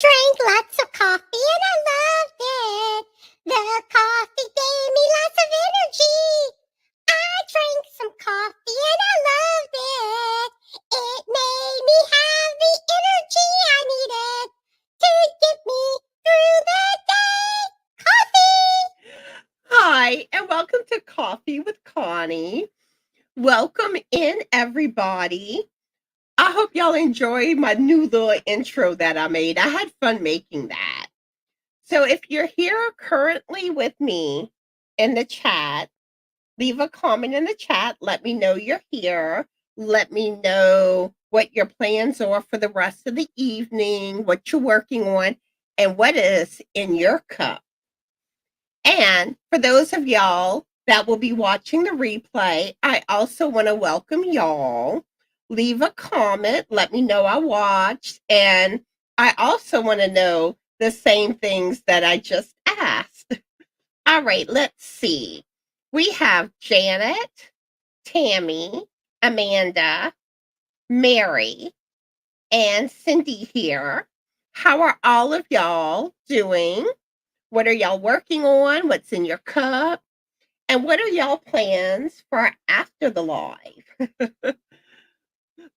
Drank lots of coffee and I loved it. The coffee gave me lots of energy. I drank some coffee and I loved it. It made me have the energy I needed to get me through the day. Coffee! Hi, and welcome to Coffee with Connie. Welcome in, everybody. I hope y'all enjoy my new little intro that I made. I had fun making that. So if you're here currently with me in the chat, leave a comment in the chat. Let me know you're here. Let me know what your plans are for the rest of the evening, what you're working on, and what is in your cup. And for those of y'all that will be watching the replay, I also want to welcome y'all. Leave a comment. Let me know I watched. And I also want to know the same things that I just asked. All right, let's see. We have Janet, Tammy, Amanda, Mary, and Cindy here. How are all of y'all doing? What are y'all working on? What's in your cup? And what are y'all plans for after the live?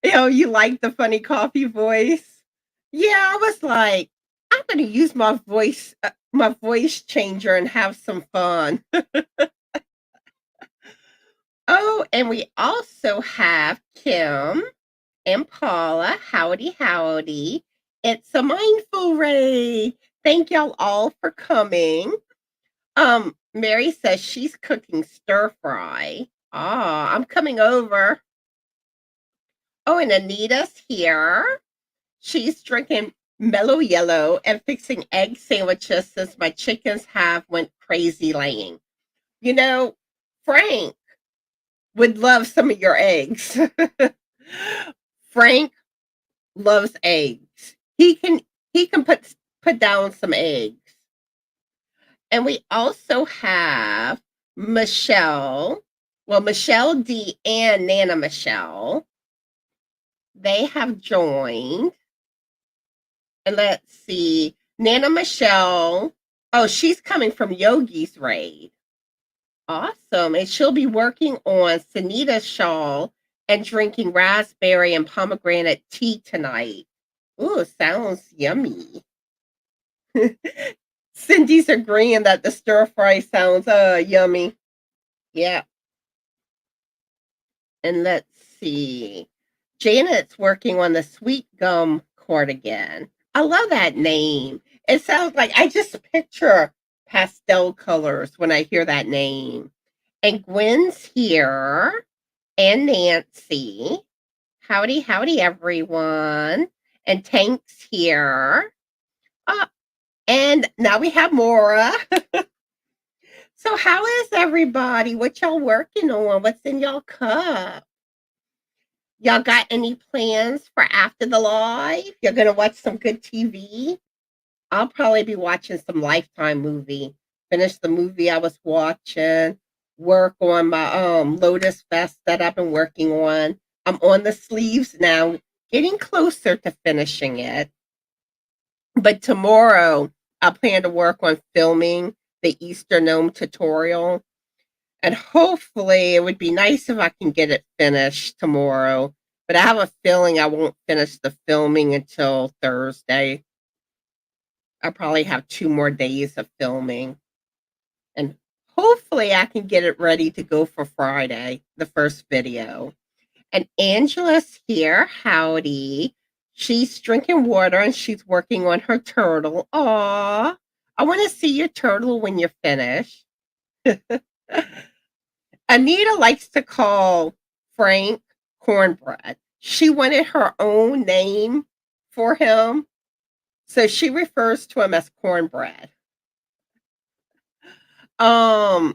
You like the funny coffee voice? Yeah, I was like, I'm going to use my voice changer and have some fun. Oh, and we also have Kim and Paula. Howdy, howdy. It's a mindful ray. Thank y'all all for coming. Mary says she's cooking stir fry. Ah, I'm coming over. Oh, and Anita's here. She's drinking mellow yellow and fixing egg sandwiches since my chickens have went crazy laying. You know, Frank would love some of your eggs. Frank loves eggs. He can put down some eggs. And we also have Michelle. Well, Michelle D and Nana Michelle. They have joined. And let's see. Nana Michelle. Oh, she's coming from Yogi's Raid. Awesome. And she'll be working on Sunita's shawl and drinking raspberry and pomegranate tea tonight. Ooh, sounds yummy. Cindy's agreeing that the stir fry sounds yummy. Yeah. And let's see. Janet's working on the sweet gum cardigan. I love that name. It sounds like I just picture pastel colors when I hear that name. And Gwen's here. And Nancy. Howdy, howdy, everyone. And Tank's here. And now we have Maura. So how is everybody? What y'all working on? What's in y'all cup? Y'all got any plans for after the live? You're going to watch some good TV? I'll probably be watching some Lifetime movie. Finish the movie I was watching. Work on my Lotus vest that I've been working on. I'm on the sleeves now, getting closer to finishing it. But tomorrow, I plan to work on filming the Easter gnome tutorial. And hopefully it would be nice if I can get it finished tomorrow. But I have a feeling I won't finish the filming until Thursday. I probably have 2 more days of filming. And hopefully I can get it ready to go for Friday, the first video. And Angela's here. Howdy. She's drinking water and she's working on her turtle. Aw, I want to see your turtle when you're finished. Anita likes to call Frank Cornbread. She wanted her own name for him, so she refers to him as Cornbread. And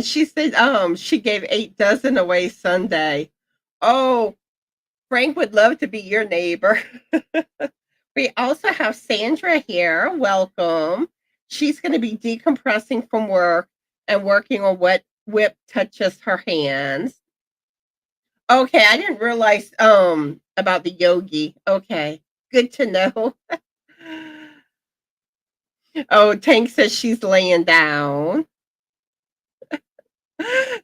she said she gave 8 dozen away Sunday. Oh, Frank would love to be your neighbor. We also have Sandra here. Welcome. She's going to be decompressing from work and working on what whip touches her hands. Okay, I didn't realize about the yogi. Okay, good to know. Oh, Tank says she's laying down.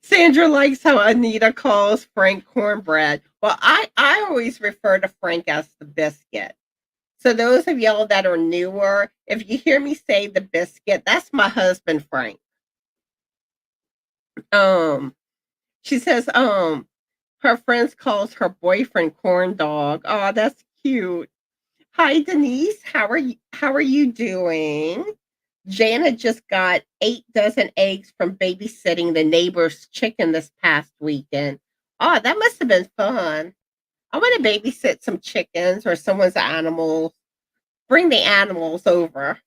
Sandra likes how Anita calls Frank cornbread. Well, I always refer to Frank as the biscuit. So those of y'all that are newer, if you hear me say the biscuit, that's my husband Frank. Um, she says, her friends calls her boyfriend corn dog. Oh, that's cute. Hi Denise, how are you doing? Jana just got 8 dozen eggs from babysitting the neighbor's chicken this past weekend. Oh, that must have been fun. I want to babysit some chickens or someone's animals. Bring the animals over.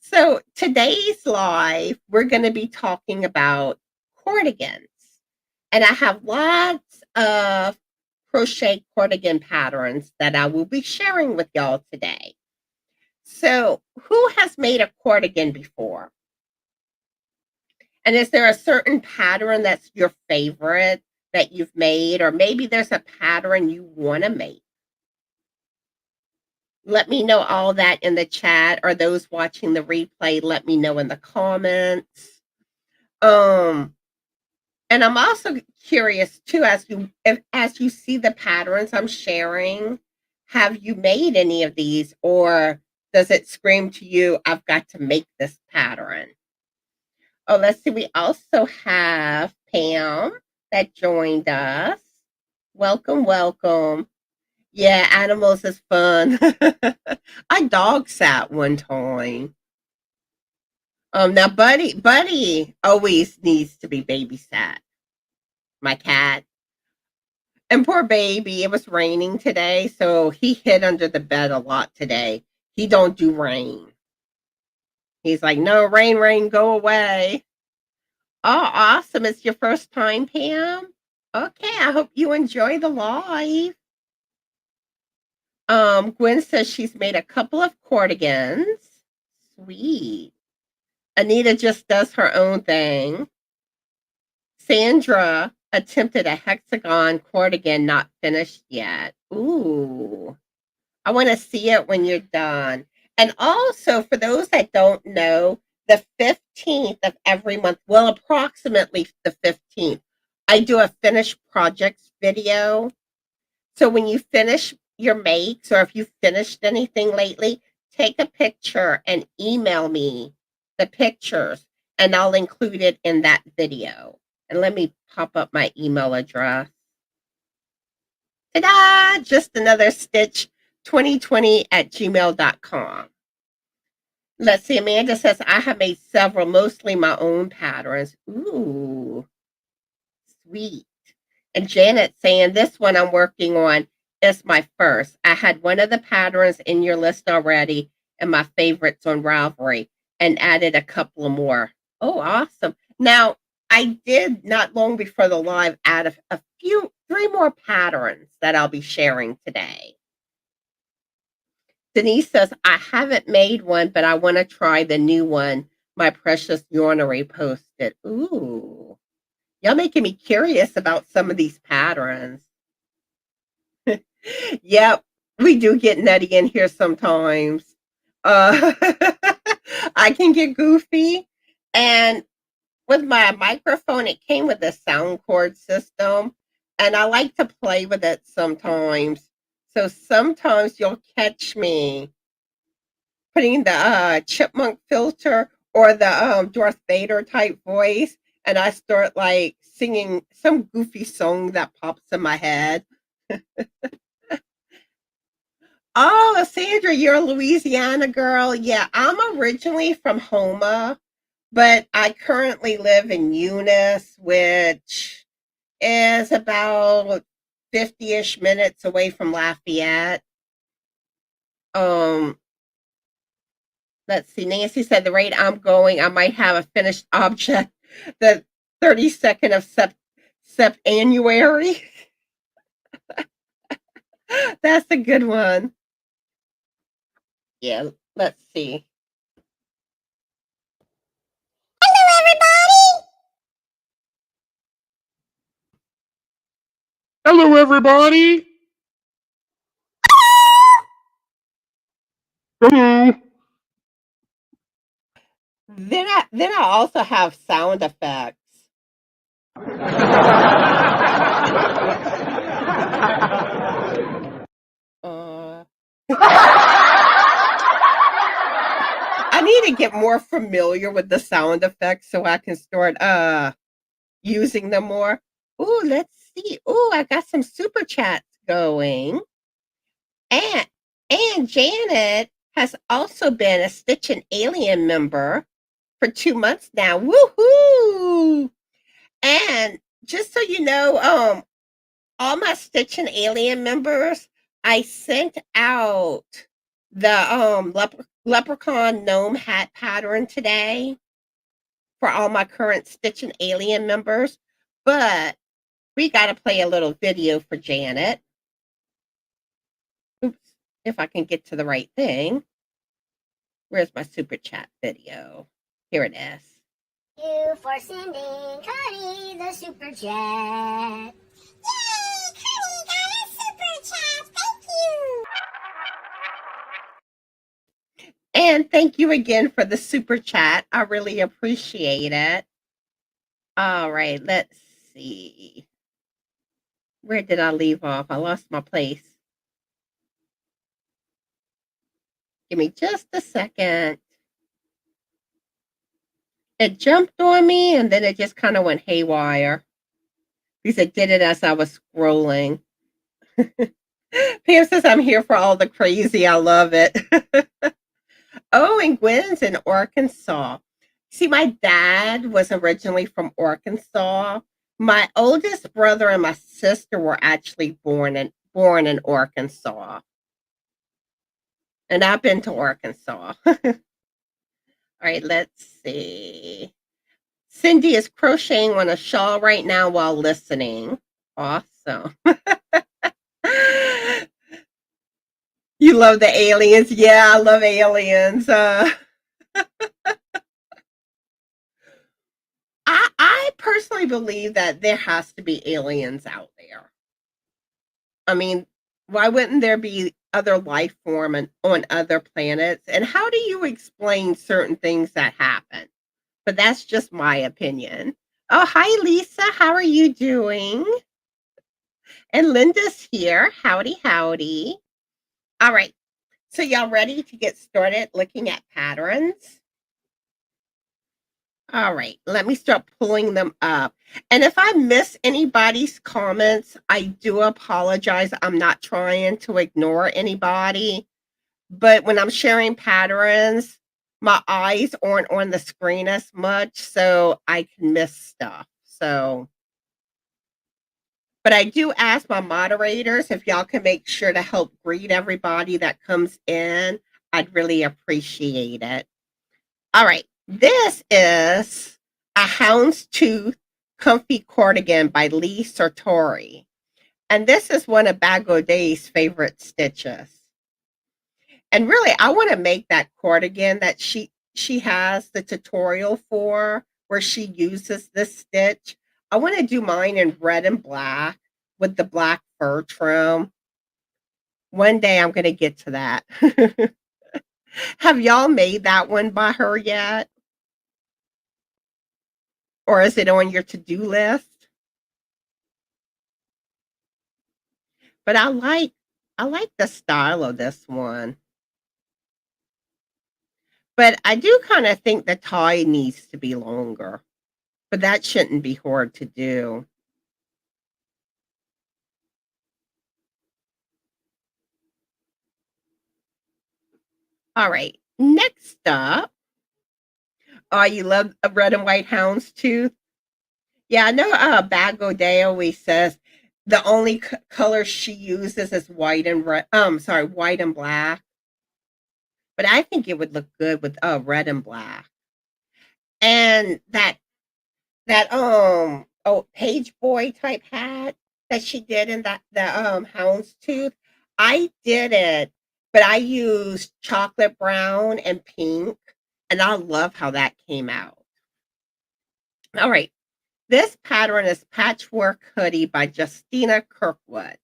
So today's live, we're going to be talking about Cardigans. And I have lots of crochet cardigan patterns that I will be sharing with y'all today. So who has made a cardigan before? And is there a certain pattern that's your favorite that you've made? Or maybe there's a pattern you want to make? Let me know all that in the chat, or those watching the replay, let me know in the comments. And I'm also curious too, as you see the patterns I'm sharing, have you made any of these, or does it scream to you, I've got to make this pattern? Oh, let's see. We also have Pam that joined us. Welcome, welcome. Yeah, animals is fun. I dog sat one time. Now Buddy always needs to be babysat. My cat. And poor baby, it was raining today, so he hid under the bed a lot today. He don't do rain. He's like, no, rain, rain, go away. Oh, awesome. It's your first time, Pam? Okay, I hope you enjoy the live. Gwen says she's made a couple of cardigans. Sweet. Anita just does her own thing. Sandra attempted a hexagon cardigan, not finished yet. Ooh. I want to see it when you're done. And also, for those that don't know, the 15th of every month, well, approximately the 15th, I do a finished projects video. So when you finish your makes, or if you've finished anything lately, take a picture and email me the pictures, and I'll include it in that video. And let me pop up my email address. Ta-da! Just another stitch 2020@gmail.com. Let's see. Amanda says, I have made several, mostly my own patterns. Ooh, sweet. And Janet saying, this one I'm working on is my first. I had one of the patterns in your list already and my favorites on Ravelry, and added a couple more. Oh, awesome. Now, I did not long before the live add three more patterns that I'll be sharing today. Denise says, I haven't made one, but I want to try the new one my precious yarnery posted. Ooh. Y'all making me curious about some of these patterns. Yep, we do get nutty in here sometimes. I can get goofy. And with my microphone, it came with a sound cord system. And I like to play with it sometimes. So sometimes you'll catch me putting the chipmunk filter or the Darth Vader type voice, and I start like singing some goofy song that pops in my head. Oh, Sandra, you're a Louisiana girl. Yeah, I'm originally from Houma, but I currently live in Eunice, which is about 50-ish minutes away from Lafayette. Um, let's see. Nancy said the rate I'm going, I might have a finished object the 32nd of Septanuary. That's a good one. Yeah, let's see. Hello, everybody. Hello, everybody. Hello. Then I also have sound effects. I need to get more familiar with the sound effects so I can start using them more. Ooh, let's see. Ooh, I got some super chats going. And Janet has also been a Stitchin Alien member for 2 months now. Woohoo! And just so you know, all my Stitchin Alien members, I sent out the leprechaun gnome hat pattern today for all my current Stitchin Alien members. But we got to play a little video for Janet. Oops, if I can get to the right thing. Where's my super chat video? Here it is. You for sending Connie the super chat. Yay! Connie got a super chat. Thank you. And thank you again for the super chat. I really appreciate it. All right, let's see. Where did I leave off? I lost my place. Give me just a second. It jumped on me and then it just kind of went haywire because it did it as I was scrolling. Pam says, I'm here for all the crazy. I love it. Oh, and Gwen's in Arkansas. See, my dad was originally from Arkansas. My oldest brother and my sister were actually born in Arkansas. And I've been to Arkansas. All right, let's see. Cindy is crocheting on a shawl right now while listening. Awesome. You love the aliens? Yeah, I love aliens. I personally believe that there has to be aliens out there. I mean, why wouldn't there be other life form on other planets? And how do you explain certain things that happen? But that's just my opinion. Oh, hi, Lisa. How are you doing? And Linda's here. Howdy, howdy. All right. So y'all ready to get started looking at patterns? All right, let me start pulling them up. And if I miss anybody's comments, I do apologize. I'm not trying to ignore anybody. But when I'm sharing patterns, my eyes aren't on the screen as much, so I can miss stuff. But I do ask my moderators if y'all can make sure to help greet everybody that comes in. I'd really appreciate it. All right. This is a Houndstooth Comfy Cardigan by Lee Sartori. And this is one of Bagoday's favorite stitches. And really, I want to make that cardigan that she has the tutorial for, where she uses this stitch. I want to do mine in red and black with the black fur trim. One day I'm going to get to that. Have y'all made that one by her yet? Or is it on your to-do list? But I like the style of this one. But I do kind of think the tie needs to be longer. But that shouldn't be hard to do. All right, next up. Oh, you love a red and white houndstooth? Yeah, I know Bad Goday always says the only color she uses is white and red. White and black. But I think it would look good with red and black. And that page boy type hat that she did in the houndstooth, I did it, but I used chocolate brown and pink, and I love how that came out. All right, this pattern is Patchwork Hoodie by Justina Kirkwood.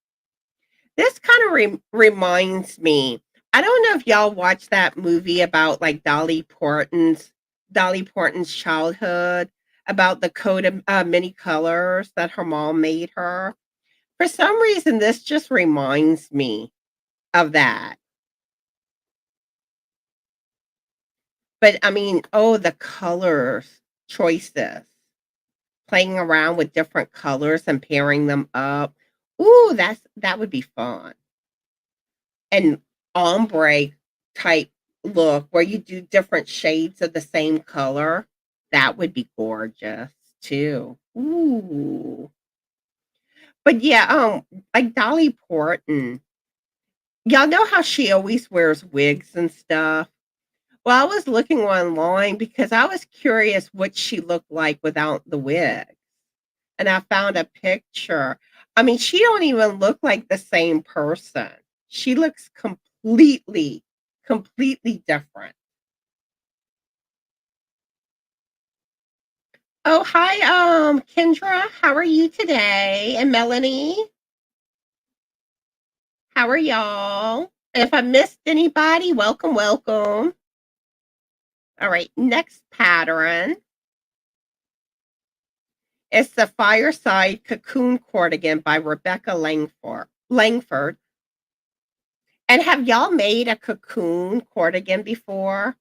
This kind of reminds me, I don't know if y'all watched that movie about like Dolly Parton's Dolly Parton's childhood, about the coat of many colors that her mom made her. For some reason, this just reminds me of that. But I mean, oh, the colors choices, playing around with different colors and pairing them up. Ooh, that would be fun. And ombre type look where you do different shades of the same color. That would be gorgeous too. Ooh. But yeah, like Dolly Parton. Y'all know how she always wears wigs and stuff? Well, I was looking online because I was curious what she looked like without the wig. And I found a picture. I mean, she don't even look like the same person. She looks completely different. Oh, hi, Kendra. How are you today? And Melanie, how are y'all? If I missed anybody, welcome, welcome. All right, next pattern is the Fireside Cocoon Cardigan by Rebecca Langford. And have y'all made a cocoon cardigan before?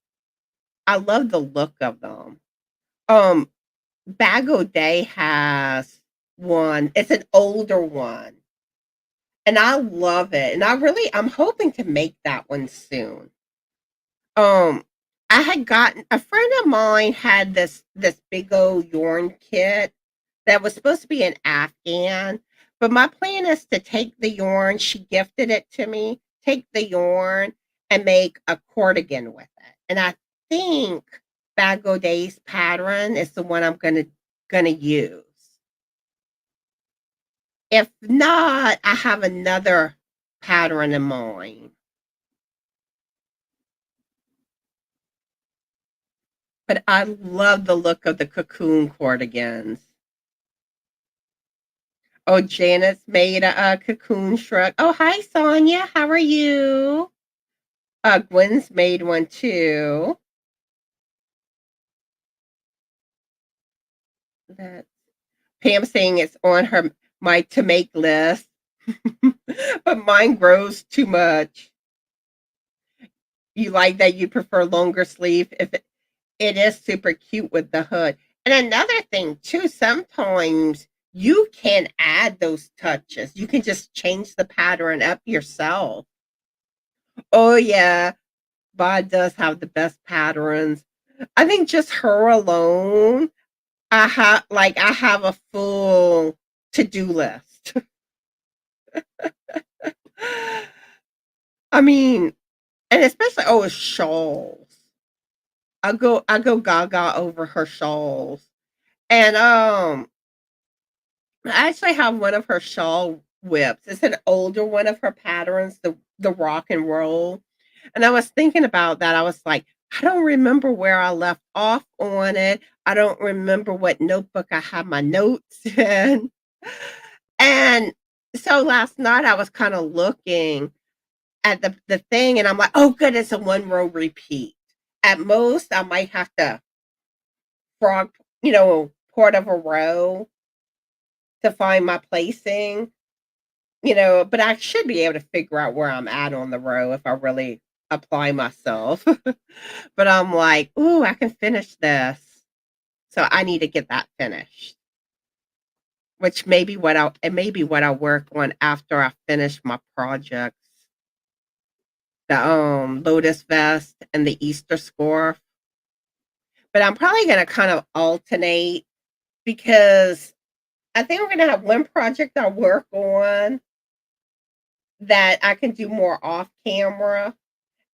I love the look of them. Um, Bag O' Day has one. It's an older one. And I love it. And I'm hoping to make that one soon. Um, I had gotten a friend of mine had this big old yarn kit that was supposed to be an Afghan, but my plan is to take the yarn. She gifted it to me. Take the yarn and make a cardigan with it. And I think Bag O' Day's pattern is the one I'm gonna use. If not, I have another pattern in mind. But I love the look of the cocoon cardigans. Oh, Janet's made a cocoon shrug. Oh, hi, Sonia. How are you? Gwen's made one too. That Pam saying it's on my to make list, but mine grows too much. You like that? You prefer longer sleeve? If it is super cute with the hood. And another thing too, sometimes you can add those touches. You can just change the pattern up yourself. Oh yeah, Bod does have the best patterns. I think just her alone, I have a full to-do list. I mean, and especially shawls. I go gaga over her shawls. And I actually have one of her shawl whips. It's an older one of her patterns, the rock and roll. And I was thinking about that. I was like, I don't remember where I left off on it. I don't remember what notebook I have my notes in. And so last night I was kind of looking at the thing and I'm like, oh good, it's a one row repeat. At most I might have to frog, part of a row to find my placing, but I should be able to figure out where I'm at on the row if I really apply myself. But I'm like, ooh, I can finish this. So I need to get that finished. Which may be what I work on after I finish my projects. The Lotus vest and the Easter scarf. But I'm probably gonna kind of alternate because I think we're gonna have one project I work on that I can do more off camera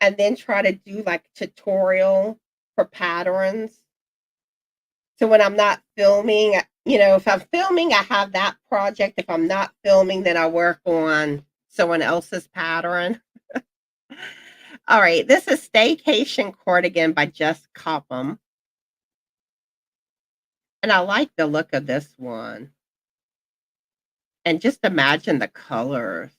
and then try to do like tutorial for patterns. So when I'm not filming, if I'm filming, I have that project. If I'm not filming, then I work on someone else's pattern. All right, this is Staycation Cardigan by Jess Copham. And I like the look of this one. And just imagine the colors.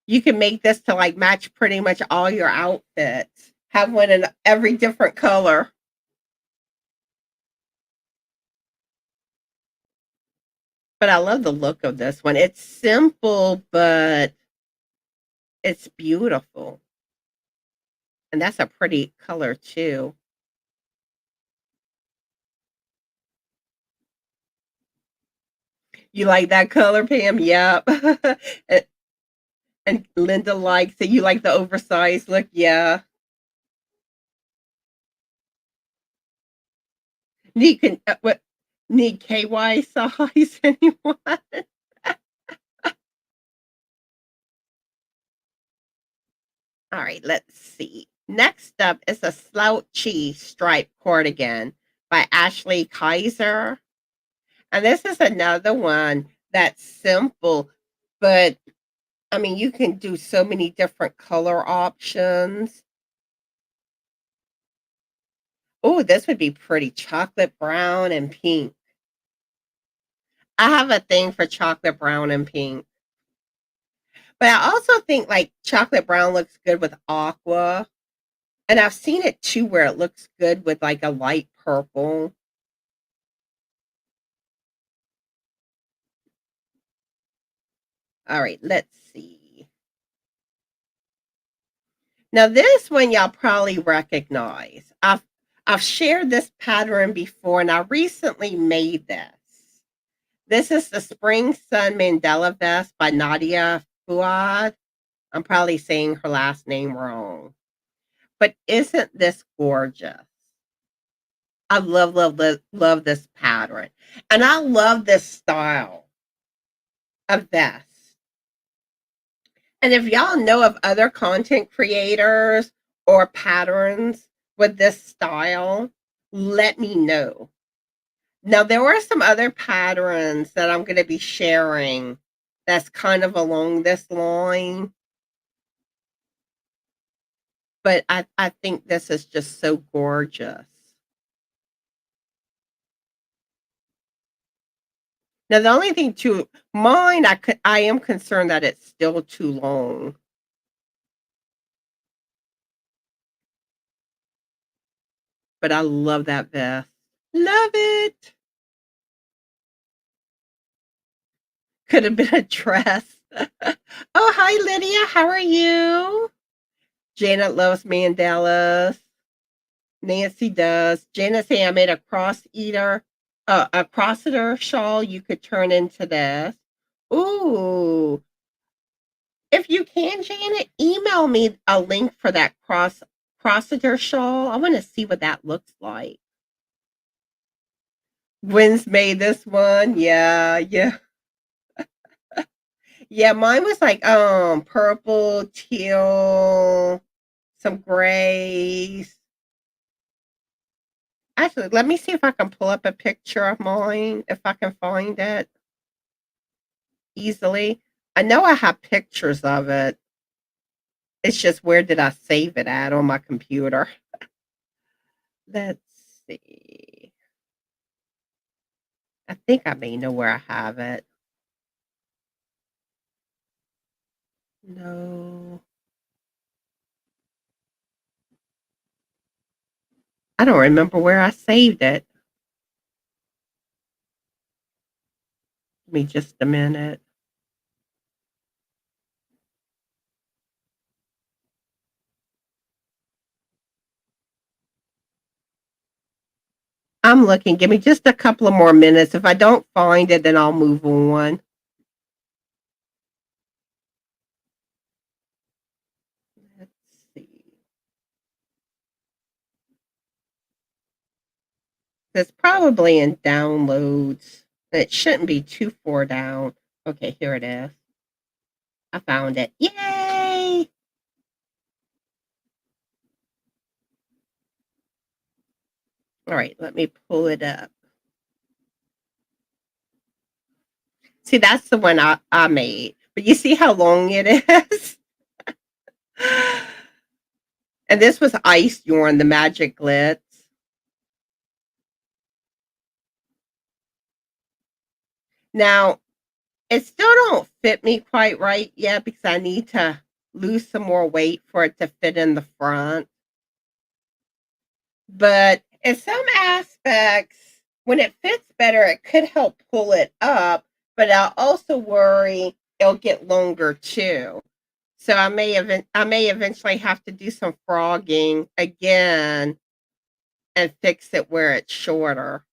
You can make this to like match pretty much all your outfits. Have one in every different color. But I love the look of this one. It's simple, but it's beautiful. And that's a pretty color too. You like that color, Pam? Yep. and, and Linda likes it. You like the oversized look? Yeah. What? Need KY size? Anyone? All right, let's see. Next up is a slouchy stripe cardigan by Ashley Kaiser. And this is another one that's simple, but I mean, you can do so many different color options. Oh, this would be pretty. Chocolate brown and pink. I have a thing for chocolate brown and pink. But I also think like chocolate brown looks good with aqua. And I've seen it too where it looks good with like a light purple. All right, let's see. Now this one y'all probably recognize. I've shared this pattern before and I recently made this. This is the Spring Sun Mandela Vest by Nadia Fuad. I'm probably saying her last name wrong. But isn't this gorgeous? I love, love, love, love this pattern. And I love this style of vest. And if y'all know of other content creators or patterns with this style, let me know. Now, there are some other patterns that I'm going to be sharing that's kind of along this line. But I think this is just so gorgeous. Now, the only thing to mine, I am concerned that it's still too long. But I love that vest. Love it. Could have been a dress. Oh, hi, Lydia. How are you? Janet loves mandalas. Nancy does. Janet say I made a a crosseter shawl you could turn into this. Ooh. If you can, Janet, email me a link for that crosseter shawl. I want to see what that looks like. Gwen's made this one. Yeah, yeah. Yeah, mine was like purple, teal, some grays. Actually, let me see if I can pull up a picture of mine, if I can find it easily. I know I have pictures of it. It's just where did I save it at on my computer? Let's see. I think I may know where I have it. No. I don't remember where I saved it. Give me just a minute. I'm looking. Give me just a couple of more minutes. If I don't find it, then I'll move on. Let's see. It's probably in downloads. It shouldn't be too far down. Okay, here it is. I found it. Yay! All right, let me pull it up. See, that's the one I made. But you see how long it is? And this was ice yarn, the magic glitz. Now, it still don't fit me quite right yet because I need to lose some more weight for it to fit in the front. But in some aspects, when it fits better, it could help pull it up, but I also worry it'll get longer too. So I may eventually have to do some frogging again and fix it where it's shorter.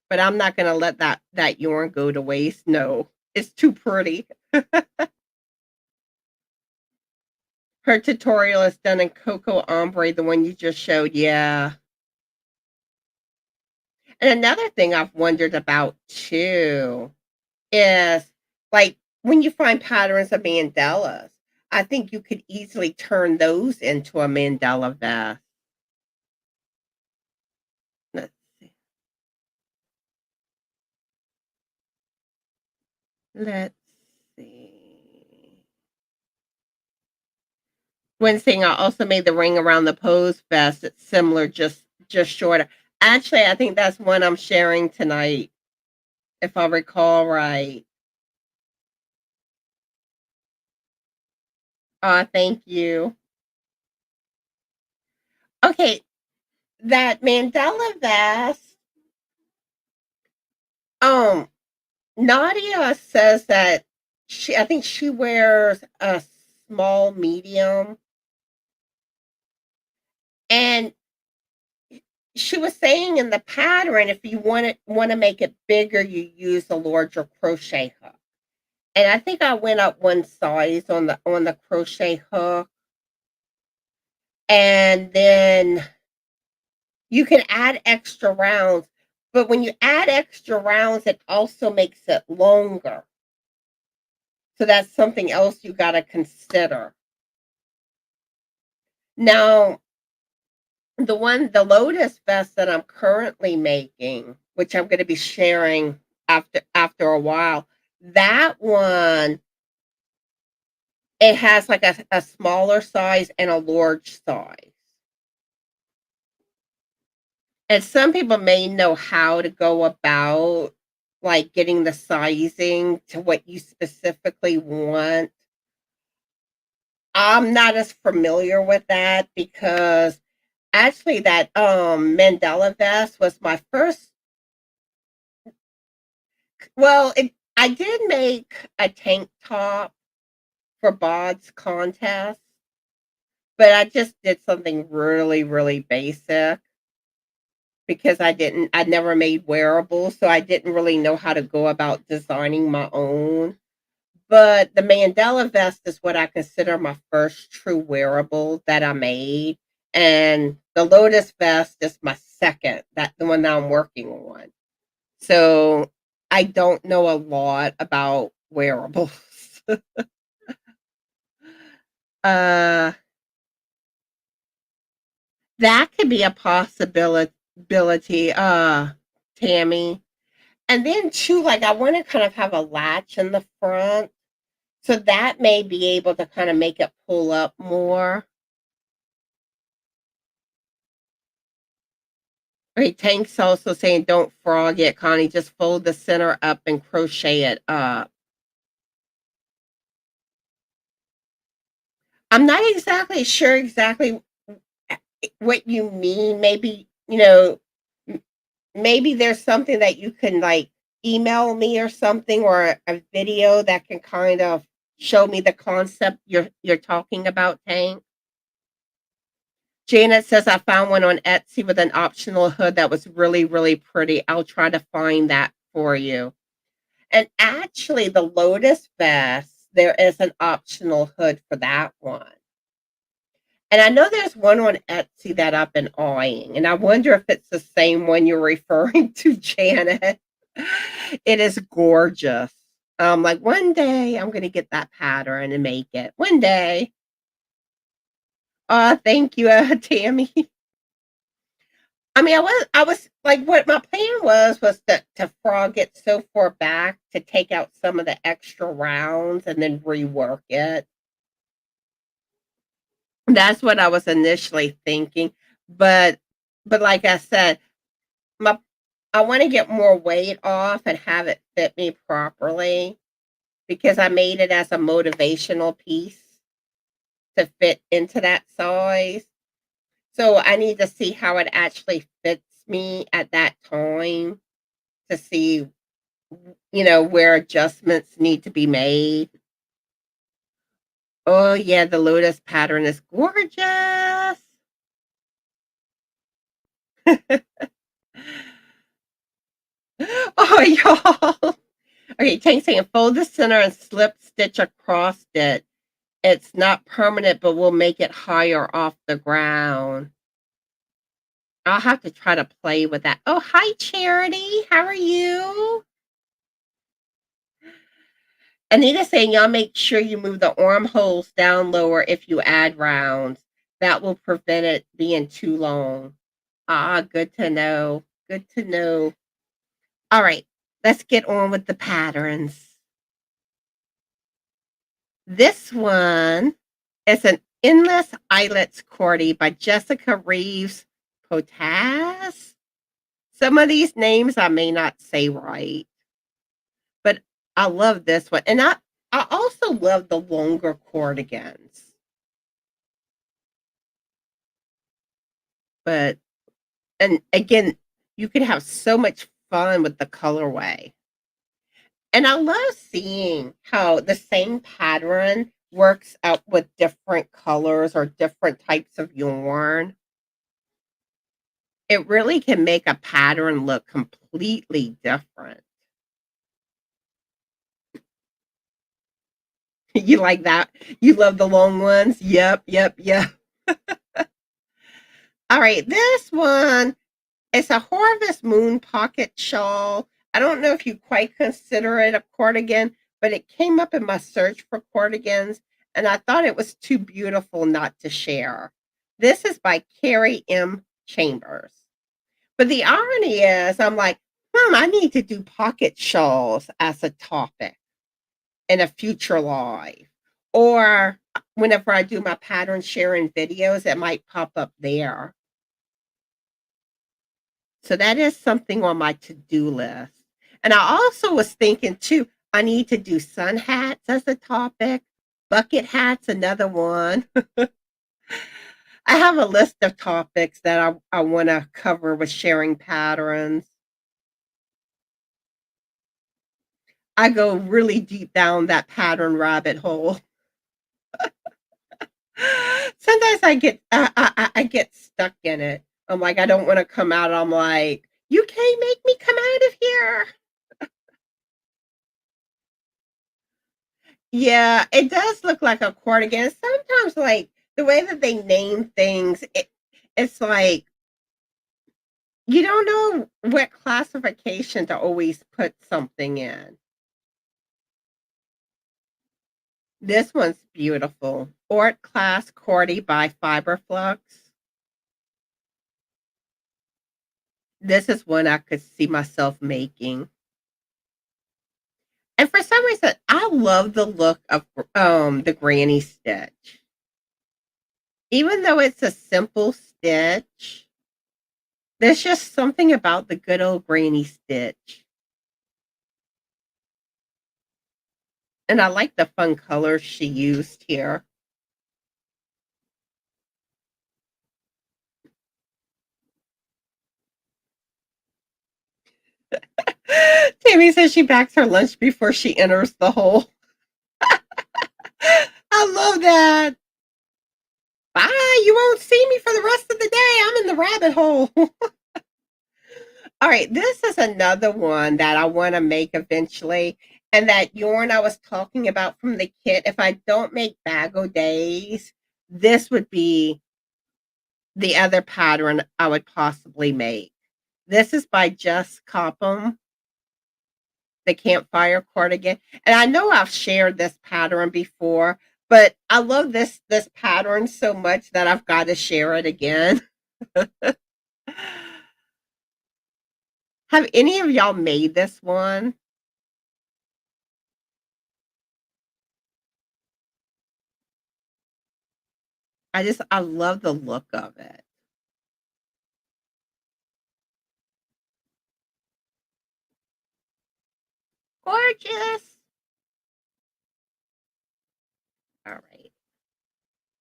But I'm not gonna let that yarn go to waste. No, it's too pretty. Her tutorial is done in Cocoa Ombre, the one you just showed. Yeah. And another thing I've wondered about too is like when you find patterns of mandalas, I think you could easily turn those into a mandala vest. Let's see. Let's see. One thing I also made the ring around the pose vest. It's similar, just shorter. Actually, I think that's one I'm sharing tonight, if I recall right. Thank you. Okay, that mandala vest. Um, Nadia says that I think she wears a small medium, and she was saying in the pattern, if you want to make it bigger, you use a larger crochet hook. And I think I went up one size on the crochet hook, and then you can add extra rounds. But when you add extra rounds, it also makes it longer. So that's something else you got to consider. Now, the Lotus vest that I'm currently making, which I'm going to be sharing after a while, that one, it has like a smaller size and a large size. And some people may know how to go about like getting the sizing to what you specifically want. I'm not as familiar with that because actually that mandala vest was my first. Well, I did make a tank top for Bod's contest, but I just did something really, really basic because I never made wearables, so I didn't really know how to go about designing my own. But the mandala vest is what I consider my first true wearable that I made. And the Lotus vest is my second, the one that I'm working on. So I don't know a lot about wearables. uh that could be a possibility, Tammy. And then too, like I want to kind of have a latch in the front. So that may be able to kind of make it pull up more. Right, Tank's also saying don't frog it, Connie. Just fold the center up and crochet it up. I'm not exactly sure exactly what you mean. Maybe, maybe there's something that you can like email me or something, or a video that can kind of show me the concept you're talking about, Tank. Janet says I found one on Etsy with an optional hood that was really, really pretty. I'll try to find that for you. And actually, the Lotus vest, there is an optional hood for that one. And I know there's one on Etsy that I've been eyeing, and I wonder if it's the same one you're referring to, Janet. It is gorgeous. Like one day I'm gonna get that pattern and make it. One day. Thank you, Tammy. I mean, I was like, what my plan was to frog it so far back to take out some of the extra rounds and then rework it. That's what I was initially thinking, but like I said, my I want to get more weight off and have it fit me properly because I made it as a motivational piece to fit into that size. So I need to see how it actually fits me at that time to see, where adjustments need to be made. Oh, yeah, the lotus pattern is gorgeous. Oh, y'all. Okay, take saying fold the center and slip stitch across it. It's not permanent, but we'll make it higher off the ground. I'll have to try to play with that. Oh, hi, Charity. How are you? Anita saying y'all make sure you move the armholes down lower if you add rounds. That will prevent it being too long. Ah, good to know. Good to know. All right, let's get on with the patterns. This one is an Endless Eyelets Cordy by Jessica Reeves Potaz. Some of these names I may not say right, but I love this one. And I also love the longer Cardigans. But, and again, you can have so much fun with the colorway. And I love seeing how the same pattern works out with different colors or different types of yarn. It really can make a pattern look completely different. You like that? You love the long ones? Yep, yep, yep. All right, this one is a Harvest Moon pocket shawl. I don't know if you quite consider it a cardigan, but it came up in my search for cardigans, and I thought it was too beautiful not to share. This is by Carrie M. Chambers. But the irony is, I'm like, I need to do pocket shawls as a topic in a future live. Or whenever I do my pattern sharing videos, it might pop up there. So that is something on my to-do list. And I also was thinking too, I need to do sun hats as a topic, bucket hats, another one. I have a list of topics that I want to cover with sharing patterns. I go really deep down that pattern rabbit hole. Sometimes I get stuck in it. I'm like, I don't want to come out. I'm like, you can't make me come out of here. Yeah, it does look like a cardigan. Sometimes, like the way that they name things, it's like you don't know what classification to always put something in. This one's beautiful. Art Class Cordy by Fiberflux. This is one I could see myself making. And for some reason, I love the look of the granny stitch. Even though it's a simple stitch, there's just something about the good old granny stitch. And I like the fun colors she used here. Tammy says she backs her lunch before she enters the hole. I love that. Bye. You won't see me for the rest of the day. I'm in the rabbit hole. All right. This is another one that I want to make eventually. And that yarn I was talking about from the kit, if I don't make Bago Days, this would be the other pattern I would possibly make. This is by Jess Copham, the Campfire Cardigan. And I know I've shared this pattern before, but I love this pattern so much that I've got to share it again. Have any of y'all made this one? I love the look of it. Gorgeous. All right.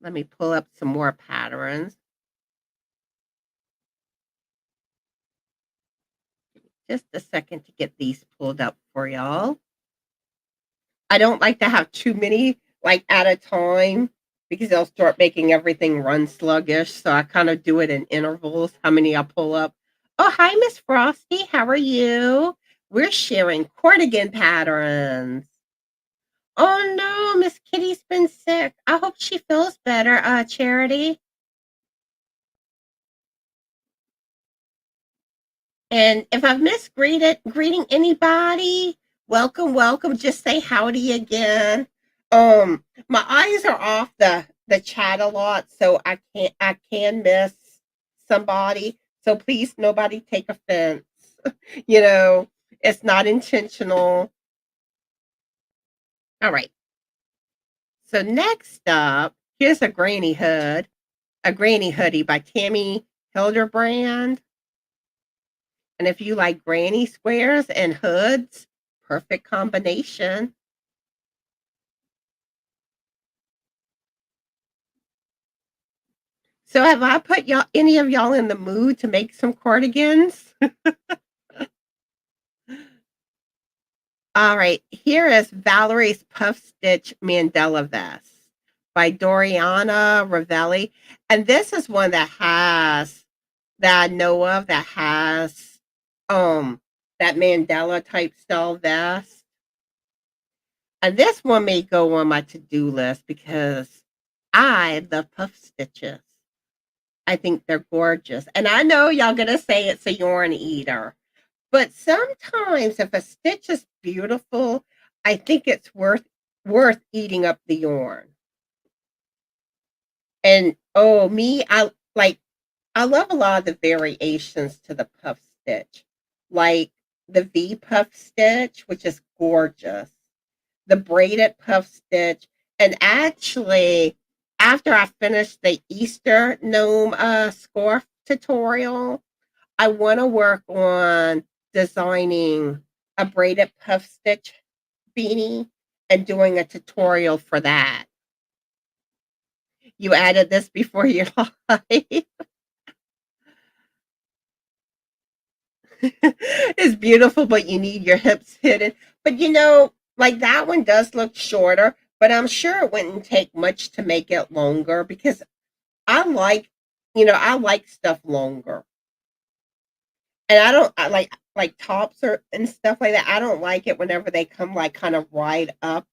Let me pull up some more patterns. Just a second to get these pulled up for y'all. I don't like to have too many like at a time because they'll start making everything run sluggish. So I kind of do it in intervals, how many I pull up. Oh, hi, Miss Frosty. How are you? We're sharing Cardigan patterns. Oh no, Miss Kitty's been sick. I hope she feels better, Charity. And if I've missed greeting anybody, welcome, welcome. Just say howdy again. My eyes are off the chat a lot, so I can miss somebody. So please, nobody take offense. You know, it's not intentional. All right. So next up, here's a granny hoodie by Tammy Hildebrand. And if you like granny squares and hoods, perfect combination. So have I put any of y'all in the mood to make some cardigans? All right, here is Valerie's Puff Stitch Mandela Vest by Doriana Ravelli. And this is one that I know of that has that Mandela type style vest. And this one may go on my to-do list because I love puff stitches. I think they're gorgeous. And I know y'all gonna say it's a yarn eater. But sometimes if a stitch is beautiful, I think it's worth eating up the yarn. And oh me, I love a lot of the variations to the puff stitch. Like the V puff stitch, which is gorgeous. The braided puff stitch. And actually, after I finished the Easter gnome scarf tutorial, I want to work on designing a braided puff stitch beanie and doing a tutorial for that. You added this before your life. It's beautiful, but you need your hips hidden. But like that one does look shorter, but I'm sure it wouldn't take much to make it longer because I like stuff longer. And I like tops and stuff like that. I don't like it whenever they come like kind of right up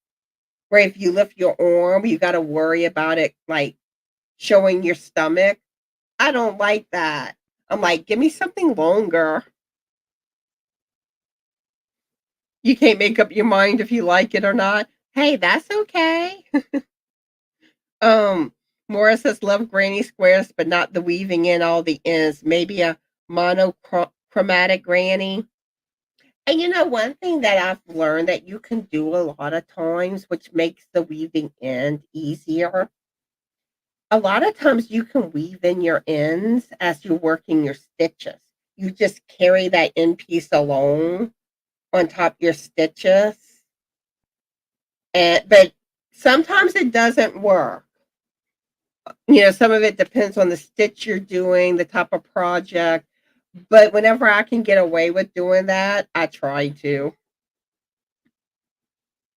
where if you lift your arm, you got to worry about it like showing your stomach. I don't like that. I'm like, give me something longer. You can't make up your mind if you like it or not. Hey, that's okay. Um, Morris says love granny squares, but not the weaving in all the ends. Maybe a monochromatic granny. And one thing that I've learned that you can do a lot of times, which makes the weaving end easier. A lot of times you can weave in your ends as you're working your stitches. You just carry that end piece alone on top of your stitches. But sometimes it doesn't work. Some of it depends on the stitch you're doing, the type of project. But whenever I can get away with doing that, I try to.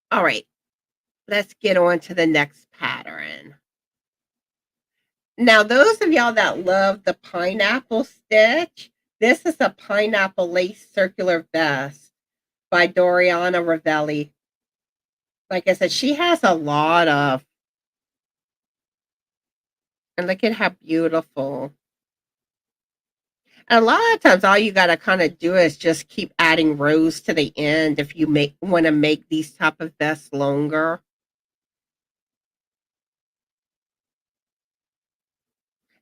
All right, let's get on to the next pattern. Now, those of y'all that love the pineapple stitch, this is a pineapple lace circular vest by Doriana Ravelli. Like I said, she has a lot of, and look at how beautiful. And a lot of times, all you got to kind of do is just keep adding rows to the end if you want to make these type of vests longer.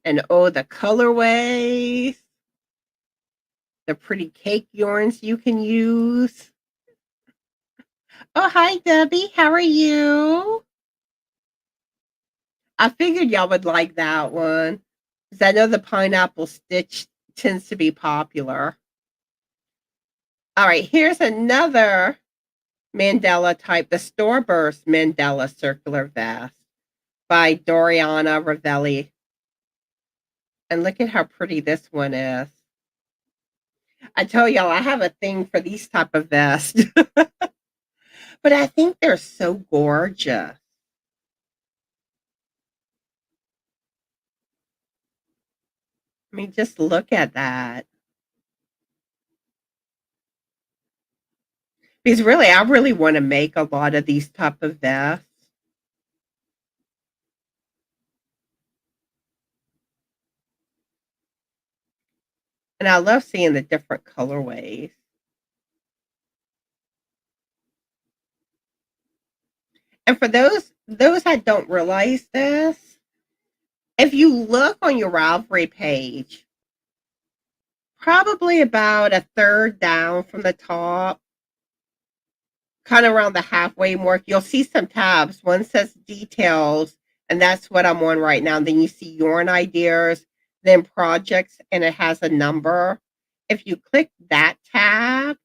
And oh, the colorways, the pretty cake yarns you can use. Oh, hi, Debbie. How are you? I figured y'all would like that one because I know the pineapple stitch tends to be popular. All right, here's another Mandela type, the Starburst Mandela circular vest by Doriana Ravelli. And look at how pretty this one is. I tell y'all, I have a thing for these type of vests, but I think they're so gorgeous. I mean, just look at that. Because really, I really want to make a lot of these type of vests. And I love seeing the different colorways. And for those that don't realize this, if you look on your Ravelry page, probably about a third down from the top, kind of around the halfway mark, you'll see some tabs. One says details, and that's what I'm on right now. Then you see yarn ideas, then projects, and it has a number. If you click that tab,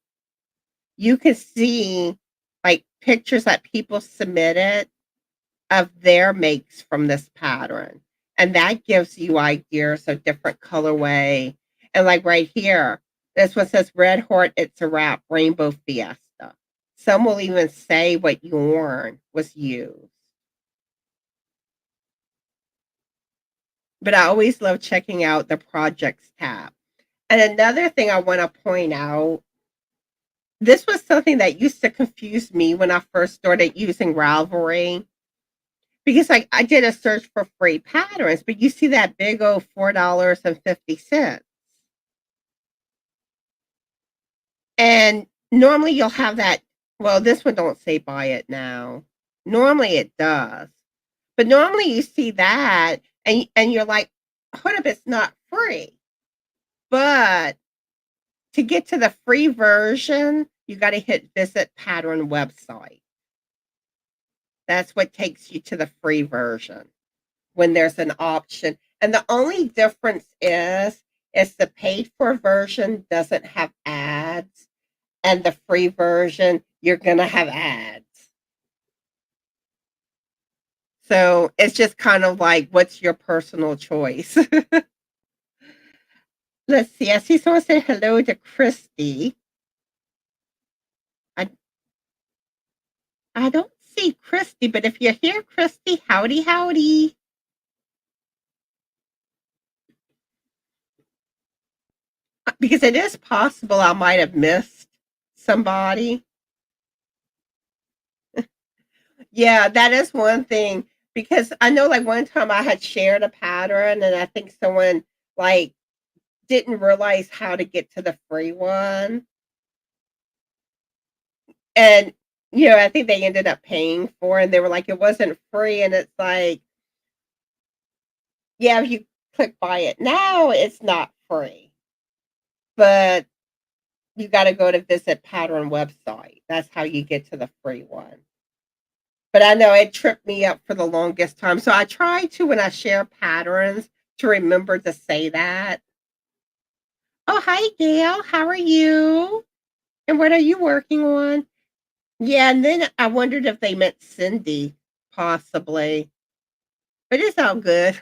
you can see like pictures that people submitted of their makes from this pattern. And that gives you ideas of different colorway. And like right here, this one says Red Heart, It's a Wrap, Rainbow Fiesta. Some will even say what yarn was used. But I always love checking out the projects tab. And another thing I want to point out, this was something that used to confuse me when I first started using Ravelry. Because like I did a search for free patterns, but you see that big old $4.50. And normally you'll have that. Well, this one don't say buy it now. Normally it does. But normally you see that and you're like, hold up, it's not free. But to get to the free version, you got to hit visit pattern website. That's what takes you to the free version when there's an option. And the only difference is the paid for version doesn't have ads, and the free version, you're going to have ads. So it's just kind of like, what's your personal choice? Let's see. I see someone say hello to Christy. I, I don't see Christy, but if you're here, Christy, howdy, howdy. Because it is possible I might have missed somebody. Yeah, that is one thing. Because I know like one time I had shared a pattern and I think someone like didn't realize how to get to the free one. And I think they ended up paying for it and they were like, it wasn't free. And it's like, yeah, if you click buy it now, it's not free. But you got to go to visit pattern website. That's how you get to the free one. But I know it tripped me up for the longest time. So I try to, when I share patterns, to remember to say that. Oh, hi, Gail. How are you? And what are you working on? Yeah, and then I wondered if they meant Cindy, possibly. But it's all good.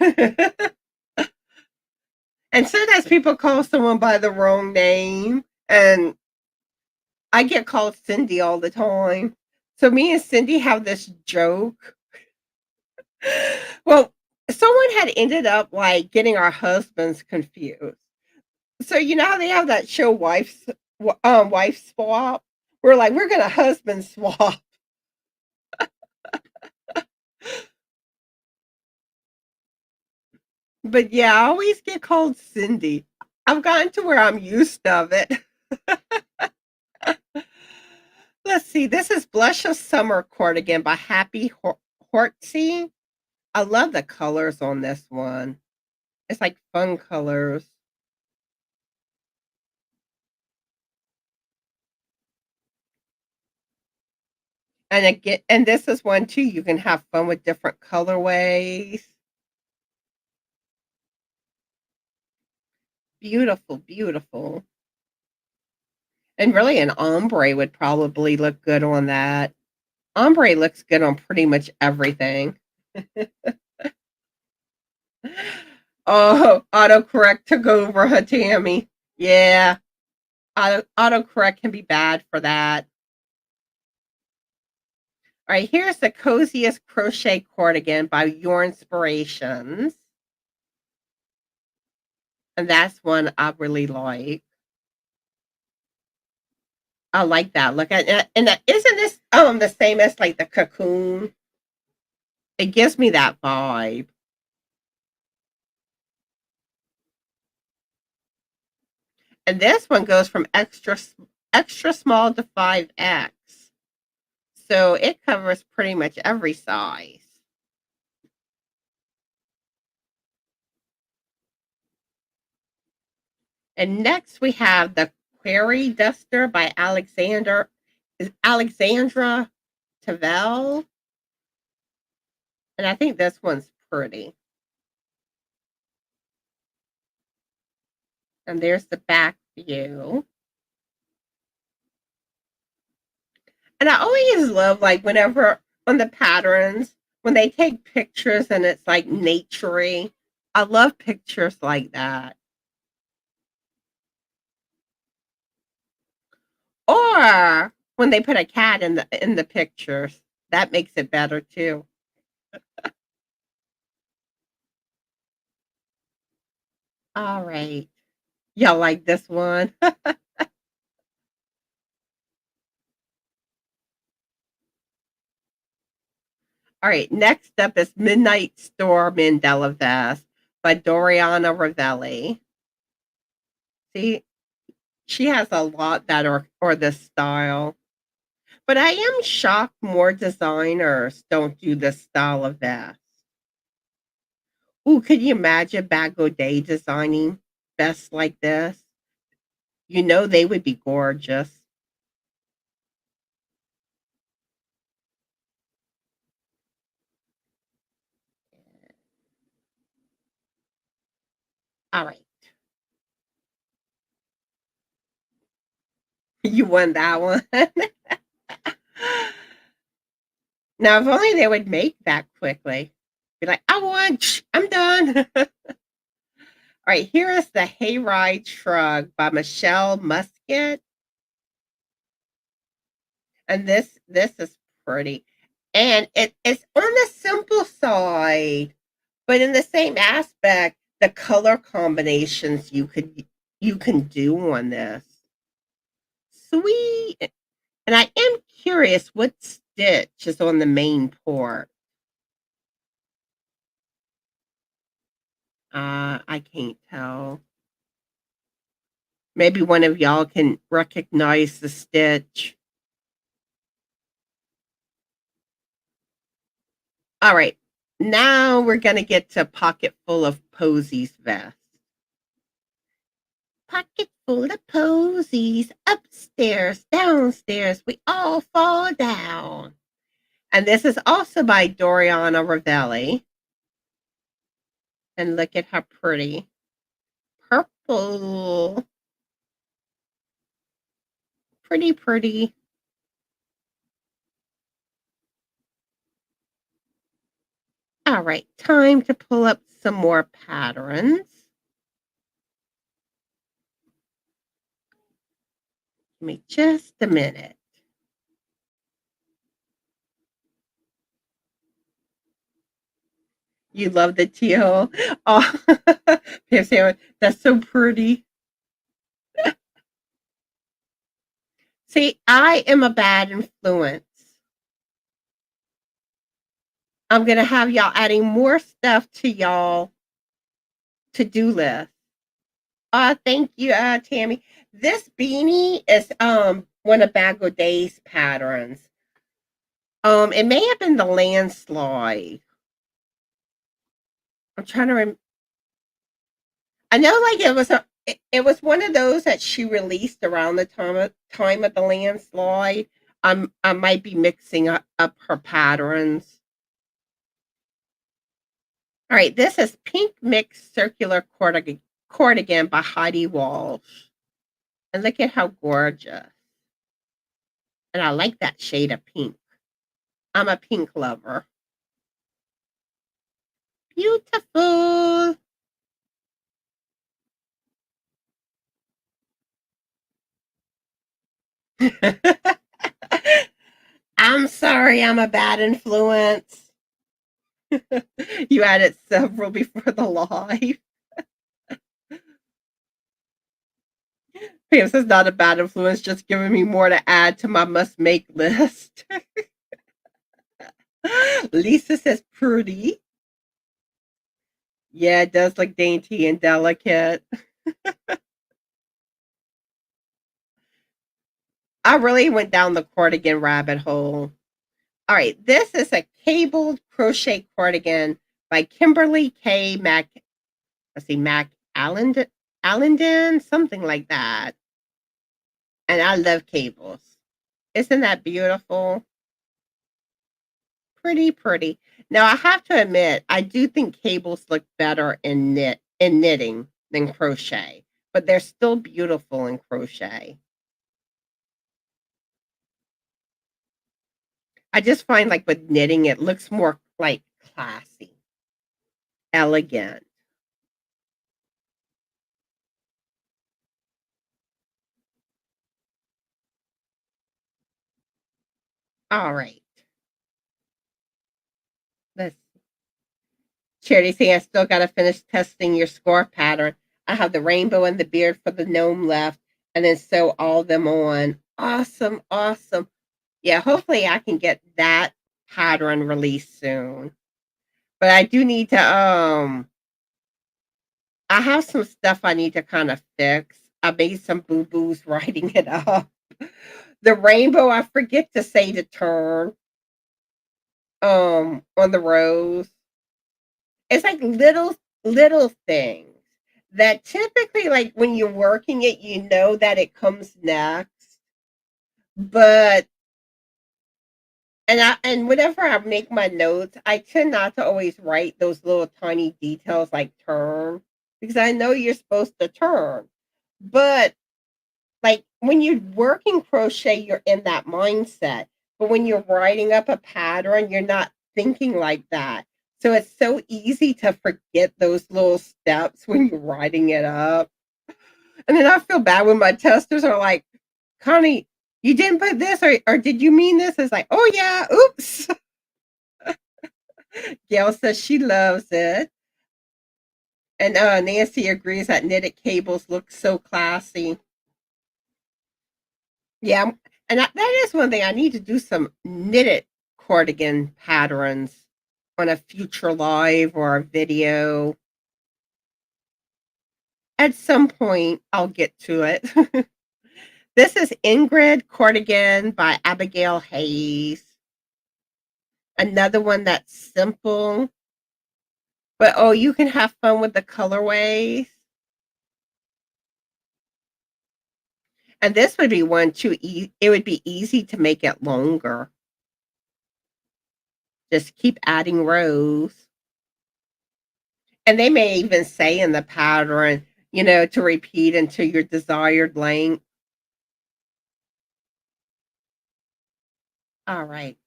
And sometimes people call someone by the wrong name. And I get called Cindy all the time. So me and Cindy have this joke. Well, someone had ended up like getting our husbands confused. So you know how they have that show Wife Swap? We're like, we're gonna husband swap. But yeah, I always get called Cindy. I've gotten to where I'm used of it. Let's see. This is Blush of Summer Cardigan by Happy Hortsy. I love the colors on this one. It's like fun colors. And again, and this is one too. You can have fun with different colorways. Beautiful, beautiful. And really an ombre would probably look good on that. Ombre looks good on pretty much everything. Oh, autocorrect took over her Tammy. Yeah. Autocorrect can be bad for that. All right, here's the Coziest Crochet Cardigan by Yarn Inspirations. And that's one I really like. I like that. Look at it. And isn't this the same as like the cocoon? It gives me that vibe. And this one goes from extra small to 5X. So it covers pretty much every size. And next we have the Query Duster by Alexandra Tavel. And I think this one's pretty. And there's the back view. And I always love, like, whenever on the patterns, when they take pictures and it's like naturey. I love pictures like that. Or when they put a cat in the pictures, that makes it better too. All right. Y'all like this one? All right, next up is Midnight Storm Mandela Vest by Doriana Ravelli. See, she has a lot that or this style. But I am shocked more designers don't do this style of vest. Ooh, could you imagine Day designing vests like this? You know they would be gorgeous. All right. You won that one. Now, if only they would make that quickly. Be like, I won. I'm done. All right, here is the Hayride Shrug by Michelle Musket. And this is pretty. And it's on the simple side, but in the same aspect, the color combinations you can do on this. Sweet. And I am curious what stitch is on the main port. I can't tell. Maybe one of y'all can recognize the stitch. All right. Now we're going to get to Pocket Full of Posies vest. Pocket full of posies, upstairs, downstairs, we all fall down. And this is also by Doriana Ravelli. And look at how pretty. Purple. Pretty, pretty. All right, time to pull up some more patterns. Give me just a minute. You love the teal. Oh, that's so pretty. See, I am a bad influence. I'm going to have y'all adding more stuff to y'all to-do list. Thank you, Tammy. This beanie is one of Day's patterns. It may have been the landslide. I'm trying to remember. I know, like it was one of those that she released around the time of the landslide. I might be mixing up her patterns. All right, this is Pink Mix Circular Cardigan by Heidi Walsh. And look at how gorgeous. And I like that shade of pink. I'm a pink lover. Beautiful. I'm sorry, I'm a bad influence. You added several before the live. Pam says not a bad influence, just giving me more to add to my must make list. Lisa says pretty. Yeah, it does look dainty and delicate. I really went down the cardigan rabbit hole. All right, this is a cabled crochet cardigan by Kimberly K. Mac. Let's see, Mac Allenden, something like that. And I love cables. Isn't that beautiful? Pretty, pretty. Now I have to admit, I do think cables look better in knitting than crochet, but they're still beautiful in crochet. I just find like with knitting, it looks more like classy, elegant. All right. Let's Charity saying I still gotta finish testing your scarf pattern. I have the rainbow and the beard for the gnome left, and then sew all of them on. Awesome, awesome. Yeah, hopefully I can get that pattern released soon. But I do need to I have some stuff I need to kind of fix. I made some boo-boos writing it up. The rainbow, I forget to say to turn on the rose. It's like little things that typically, like when you're working it, you know that it comes next. But and whenever I make my notes, I tend not to always write those little tiny details like turn because I know you're supposed to turn. But like when you're working crochet, you're in that mindset. But when you're writing up a pattern, you're not thinking like that. So it's so easy to forget those little steps when you're writing it up. And then I feel bad when my testers are like, Connie, you didn't put this, or did you mean this? It's like, oh yeah, oops. Gail says she loves it. And Nancy agrees that knitted cables look so classy. Yeah, and that is one thing. I need to do some knitted cardigan patterns on a future live or a video. At some point, I'll get to it. This is Ingrid Cardigan by Abigail Hayes. Another one that's simple, but oh, you can have fun with the colorways. And this would be one too. It would be easy to make it longer. Just keep adding rows. And they may even say in the pattern, to repeat until your desired length. All right.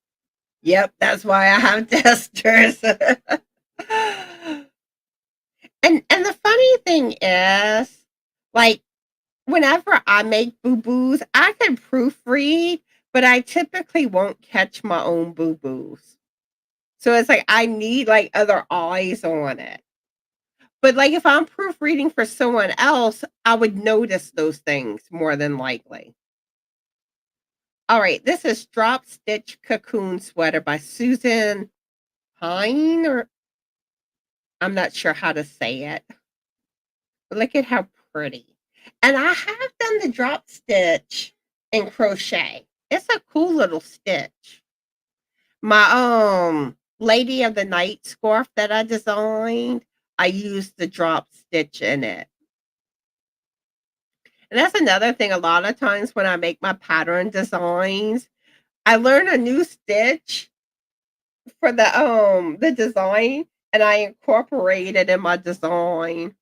Yep, that's why I have testers. And the funny thing is, like, whenever I make boo-boos, I can proofread, but I typically won't catch my own boo-boos. So it's like I need like other eyes on it. But like if I'm proofreading for someone else, I would notice those things more than likely. All right, this is Drop Stitch Cocoon Sweater by Susan Hine, or I'm not sure how to say it. But look at how pretty. And I have done the drop stitch in crochet. It's a cool little stitch. My Lady of the Night scarf that I designed, I used the drop stitch in it. And that's another thing. A lot of times when I make my pattern designs, I learn a new stitch for the design and I incorporate it in my design.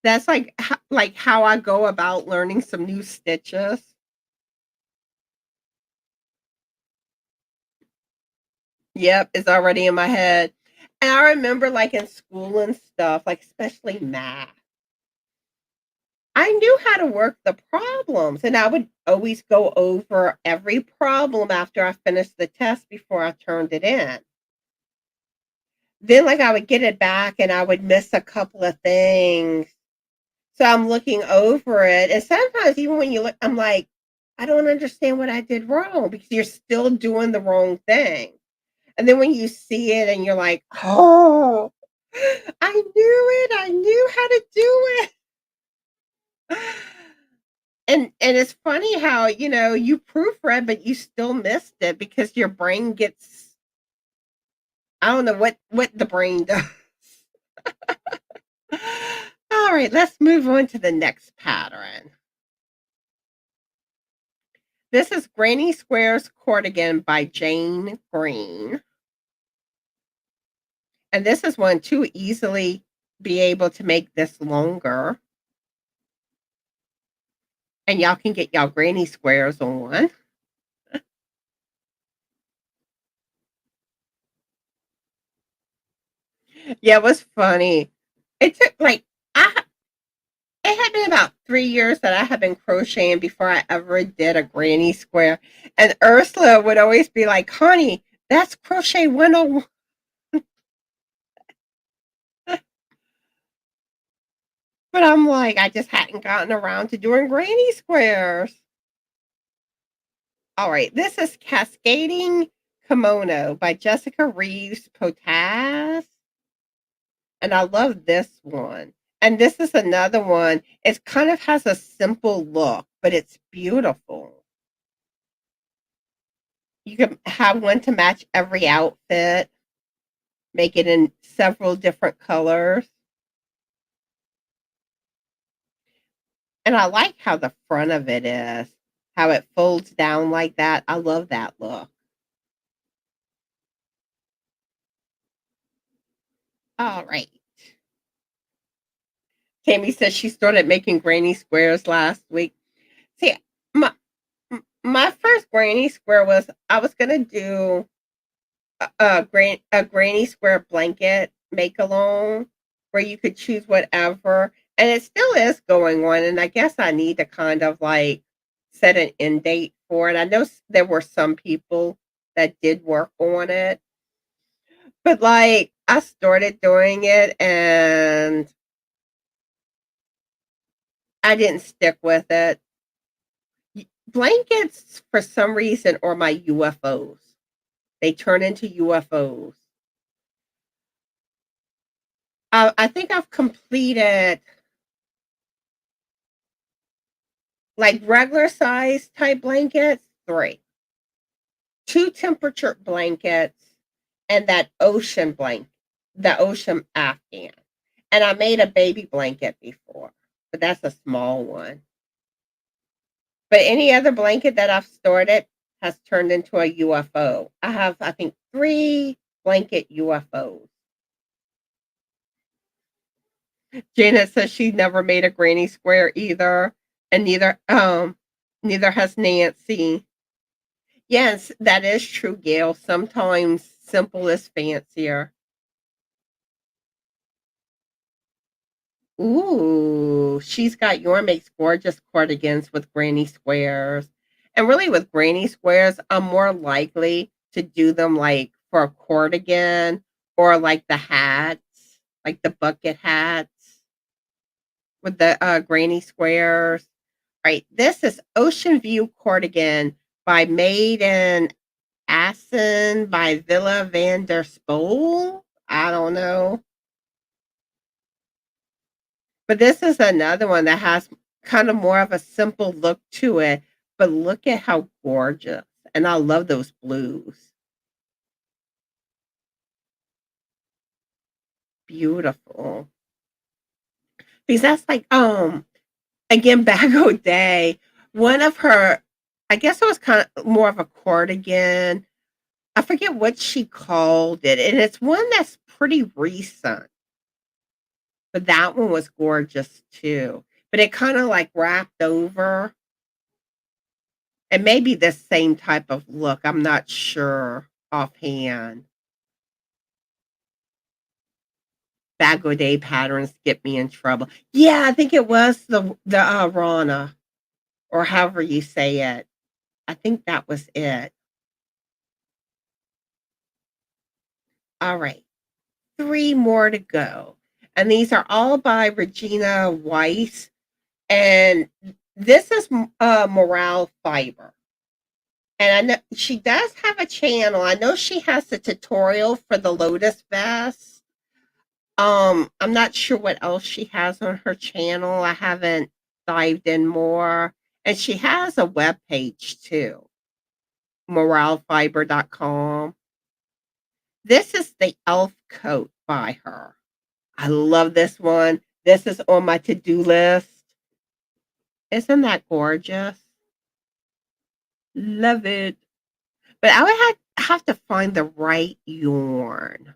That's like how I go about learning some new stitches. Yep, it's already in my head. And I remember like in school and stuff, like especially math. I knew how to work the problems, and I would always go over every problem after I finished the test before I turned it in. Then, like, I would get it back and I would miss a couple of things. So I'm looking over it, and sometimes even when you look, I'm like, I don't understand what I did wrong because you're still doing the wrong thing. And then when you see it and you're like, oh, I knew it. I knew how to do it. And it's funny how, you proofread, but you still missed it because your brain gets, I don't know what the brain does. All right, let's move on to the next pattern. This is Granny Square's Cardigan by Jane Green. And this is one to easily be able to make this longer. And y'all can get y'all granny squares on. Yeah, it was funny. It took it had been about 3 years that I had been crocheting before I ever did a granny square. And Ursula would always be like, Connie, that's crochet 101. But I'm like, I just hadn't gotten around to doing granny squares. All right, this is Cascading Kimono by Jessica Reeves Potaz. And I love this one. And this is another one. It kind of has a simple look, but it's beautiful. You can have one to match every outfit, make it in several different colors. And I like how the front of it is, how it folds down like that. I love that look. All right. Tammy says she started making granny squares last week. See, my my first granny square was I was gonna do a granny square blanket make along where you could choose whatever, and it still is going on. And I guess I need to kind of like set an end date for it. I know there were some people that did work on it, but like I started doing it and I didn't stick with it. Blankets, for some reason, are my UFOs. They turn into UFOs. I think I've completed like regular size type blankets, 3. 2 temperature blankets and that ocean blanket, the ocean Afghan. And I made a baby blanket before, but that's a small one. But any other blanket that I've started has turned into a UFO. I have, I think, 3 blanket UFOs. Janet says she never made a granny square either, and neither has Nancy. Yes, that is true, Gail. Sometimes simple is fancier. Ooh, she's got yarn makes gorgeous cardigans with granny squares. And really with granny squares, I'm more likely to do them like for a cardigan or like the hats, like the bucket hats with the granny squares. Right, this is Ocean View Cardigan by Made in Assen by Villa van der Spoel. I don't know. But this is another one that has kind of more of a simple look to it. But look at how gorgeous. And I love those blues. Beautiful. Because that's like, again, Bago Day, one of her, I guess it was kind of more of a cardigan. I forget what she called it. And it's one that's pretty recent. But that one was gorgeous too. But it kind of like wrapped over. And maybe the same type of look. I'm not sure offhand. Bag O' Day patterns get me in trouble. Yeah, I think it was the Rana, or however you say it. I think that was it. All right, 3 more to go. And these are all by Regina Weiss. And this is Morale Fiber. And I know she does have a channel. I know she has a tutorial for the Lotus Vest. I'm not sure what else she has on her channel. I haven't dived in more. And she has a web page too, moralefiber.com. This is the elf coat by her. I love this one. This is on my to-do list. Isn't that gorgeous? Love it. But I would have to find the right yarn.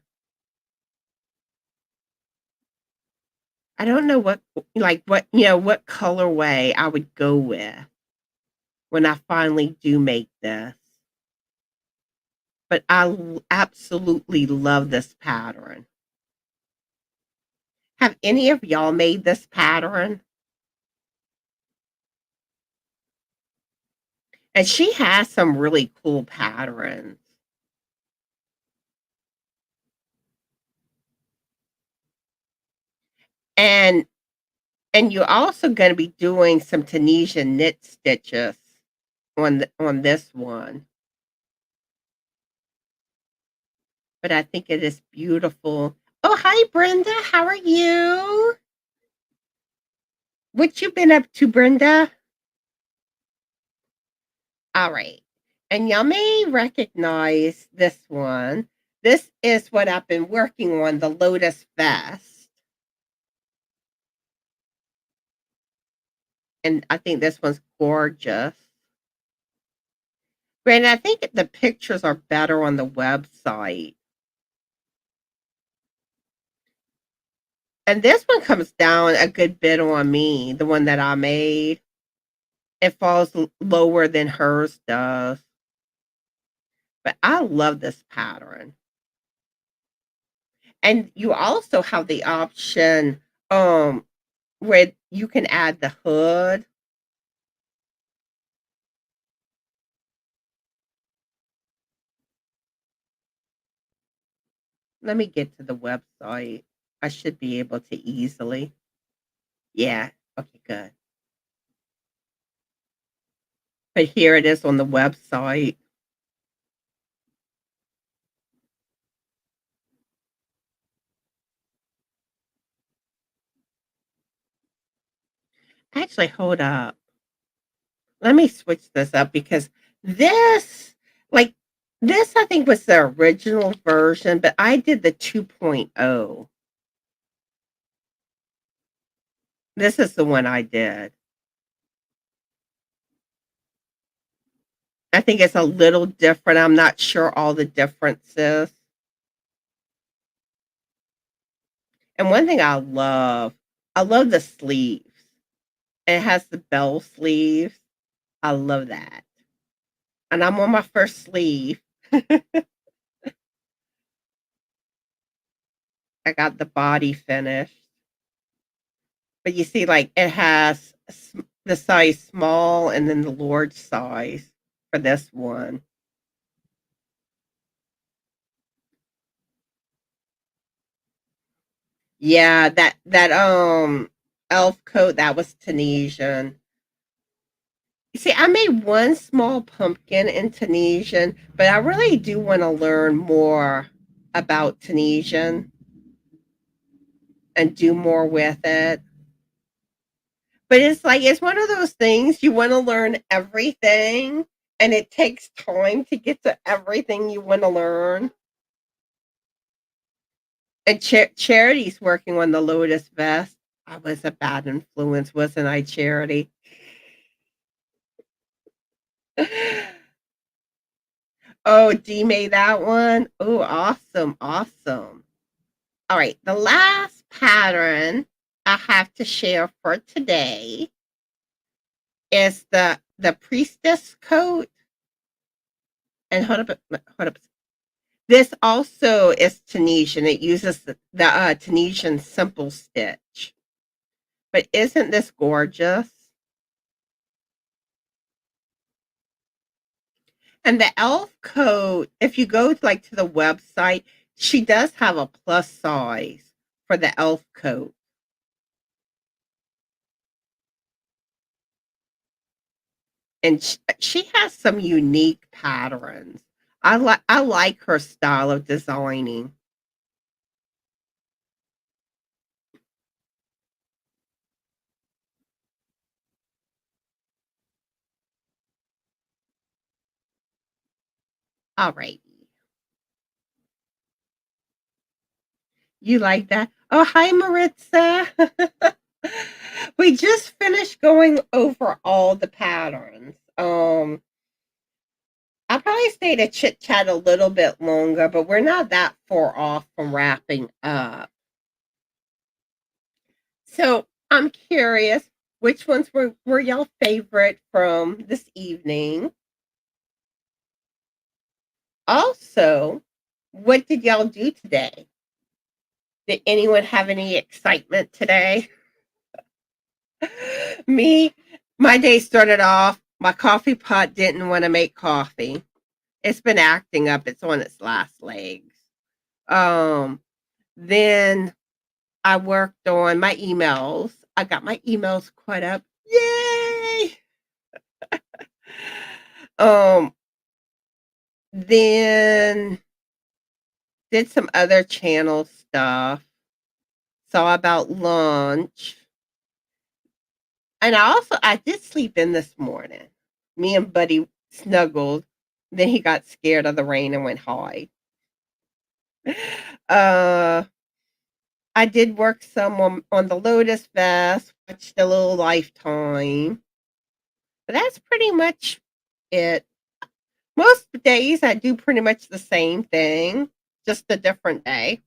I don't know what colorway I would go with when I finally do make this. But I absolutely love this pattern. Have any of y'all made this pattern? And she has some really cool patterns. And you're also going to be doing some Tunisian knit stitches on this one. But I think it is beautiful. Oh, hi, Brenda. How are you? What you been up to, Brenda? All right. And y'all may recognize this one. This is what I've been working on, the Lotus Vest. And I think this one's gorgeous. Brenda, I think the pictures are better on the website. And this one comes down a good bit on me, the one that I made. It falls lower than hers does. But I love this pattern. And you also have the option where you can add the hood. Let me get to the website. I should be able to easily. Yeah. Okay, good. But here it is on the website. Actually, hold up. Let me switch this up because this, like, this I think was the original version, but I did the 2.0. This is the one I did. I think it's a little different. I'm not sure all the differences. And one thing I love the sleeves. It has the bell sleeves. I love that. And I'm on my first sleeve. I got the body finished. But you see, like, it has the size small and then the large size for this one. Yeah, that elf coat, that was Tunisian. You see, I made one small pumpkin in Tunisian, but I really do want to learn more about Tunisian and do more with it. But it's like, it's one of those things you want to learn everything, and it takes time to get to everything you want to learn. And Charity's working on the Lotus Vest. I was a bad influence, wasn't I, Charity? Oh, D made that one. Oh, awesome, awesome. All right, the last pattern I have to share for today is the priestess coat. And hold up. This also is Tunisian. It uses the Tunisian simple stitch. But isn't this gorgeous? And the elf coat, if you go like to the website, she does have a plus size for the elf coat. And she has some unique patterns. I like her style of designing. All right. You like that? Oh, hi, Maritza. We just finished going over all the patterns. I'll probably stay to chit chat a little bit longer, but we're not that far off from wrapping up. So I'm curious, which ones were y'all favorite from this evening? Also, what did y'all do today? Did anyone have any excitement today? Me, my day started off, my coffee pot didn't want to make coffee. It's been acting up. It's on its last legs. Um, then I worked on my emails. I got my emails caught up. Yay! Um, then did some other channel stuff. Saw about lunch. And I did sleep in this morning. Me and Buddy snuggled. Then he got scared of the rain and went hide. Uh, I did work some on the Lotus vest, watched a little Lifetime. But that's pretty much it. Most days I do pretty much the same thing, just a different day.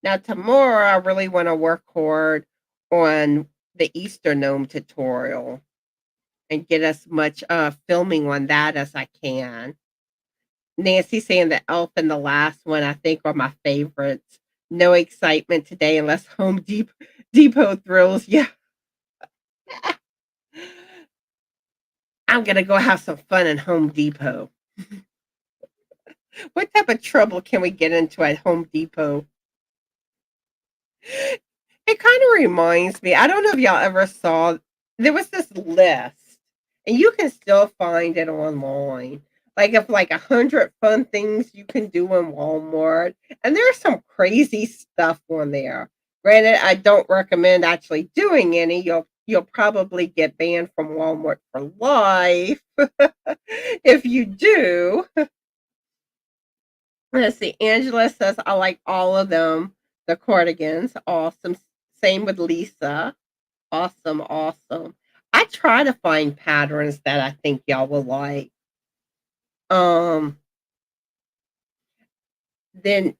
Now tomorrow I really want to work hard on the Easter gnome tutorial and get as much filming on that as I can. Nancy saying the elf and the last one I think are my favorites. No excitement today unless Depot thrills. Yeah. I'm gonna go have some fun in Home Depot. What type of trouble can we get into at Home Depot? It kind of reminds me. I don't know if y'all ever saw. There was this list, and you can still find it online. Like of like 100 fun things you can do in Walmart, and there's some crazy stuff on there. Granted, I don't recommend actually doing any. You'll probably get banned from Walmart for life if you do. Let's see. Angela says, I like all of them. The Cardigans. Awesome. Same with Lisa. Awesome. Awesome. I try to find patterns that I think y'all will like. Um, then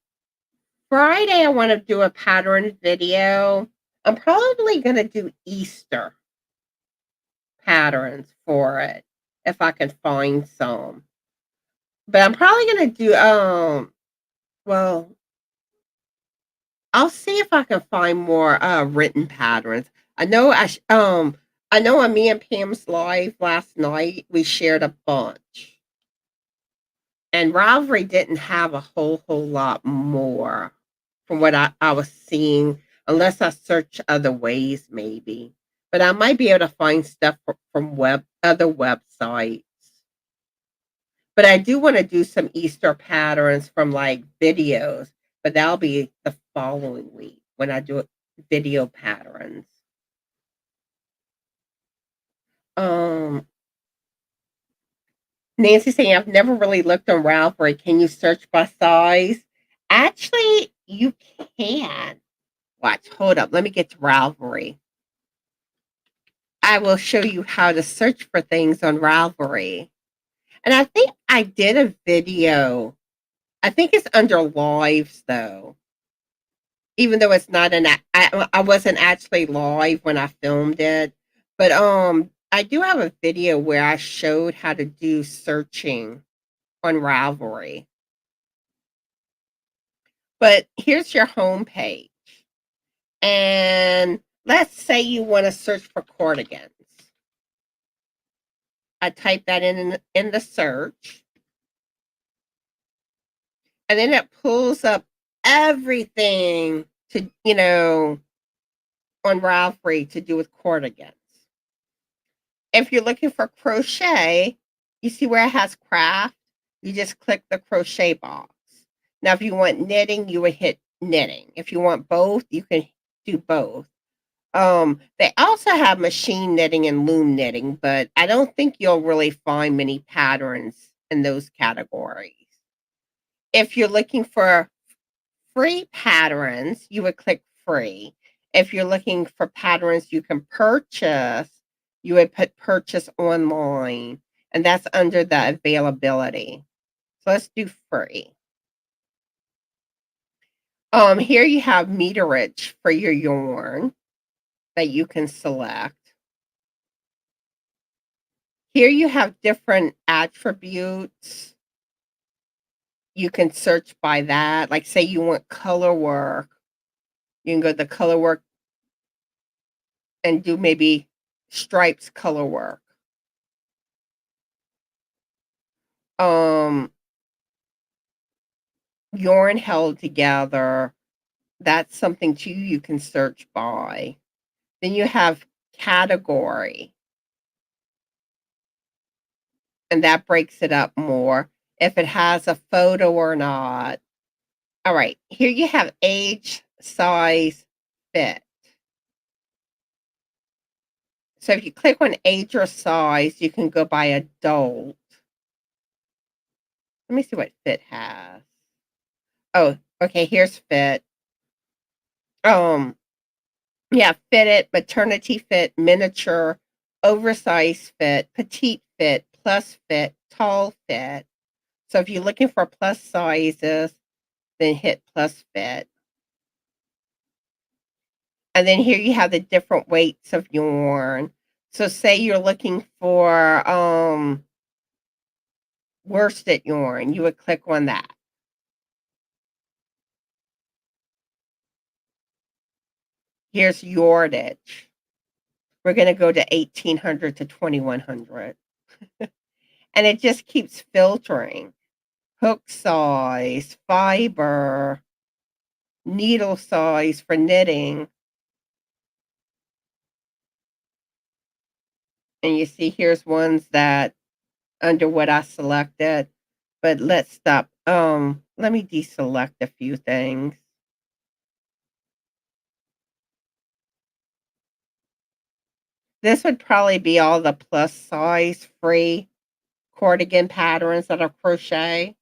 Friday, I want to do a pattern video. I'm probably going to do Easter patterns for it if I can find some. But I'm probably going to do, well, I'll see if I can find more written patterns. I know I know on me and Pam's live last night we shared a bunch. And Ravelry didn't have a whole lot more from what I was seeing, unless I search other ways maybe. But I might be able to find stuff from other websites. But I do want to do some Easter patterns from like videos, but that'll be the following week when I do video patterns. Um, Nancy saying I've never really looked on Ravelry. Can you search by size? Actually, you can. Watch, hold up. Let me get to Ravelry. I will show you how to search for things on Ravelry. And I think I did a video. I think it's under lives though. Even though it's not I wasn't actually live when I filmed it. But I do have a video where I showed how to do searching on Ravelry. But here's your home page. And let's say you want to search for Cardigans. I type that in the search. And then it pulls up everything to, on Ravelry to do with Cardigans. If you're looking for crochet, you see where it has craft? You just click the crochet box. Now, if you want knitting, you would hit knitting. If you want both, you can do both. They also have machine knitting and loom knitting, but I don't think you'll really find many patterns in those categories. If you're looking for free patterns, you would click free. If you're looking for patterns you can purchase, you would put purchase online, and that's under the availability. So let's do free. Here you have meterage for your yarn that you can select. Here you have different attributes. You can search by that. Like say you want color work. You can go to the color work and do maybe stripes color work. Yarn held together. That's something too you can search by. Then you have category. And that breaks it up more. If it has a photo or not. All right, here you have age, size, fit. So if you click on age or size, you can go by adult. Let me see what fit has. Oh, okay, here's fit. Yeah, fitted, maternity fit, miniature, oversized fit, petite fit, plus fit, tall fit. So if you're looking for plus sizes, then hit plus fit. And then here you have the different weights of yarn. So say you're looking for worsted yarn, you would click on that. Here's yardage. We're going to go to 1800 to 2100. And it just keeps filtering. Hook size, fiber, needle size for knitting. And you see here's ones that under what I selected. But let's stop. Let me deselect a few things. This would probably be all the plus size free cardigan patterns that are crochet.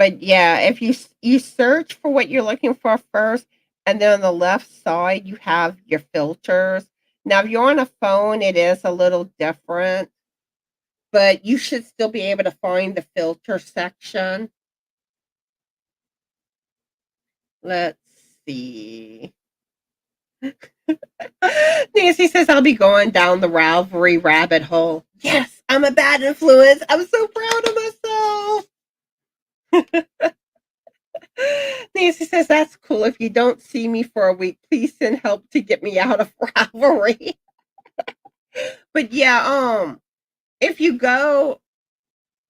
But yeah, if you search for what you're looking for first, and then on the left side you have your filters. Now, if you're on a phone, it is a little different, but you should still be able to find the filter section. Let's see. Nancy says, I'll be going down the Ravelry rabbit hole. Yes, I'm a bad influence. I'm so proud of myself. Nancy says, that's cool. If you don't see me for a week, please send help to get me out of Ravelry. But yeah, if you go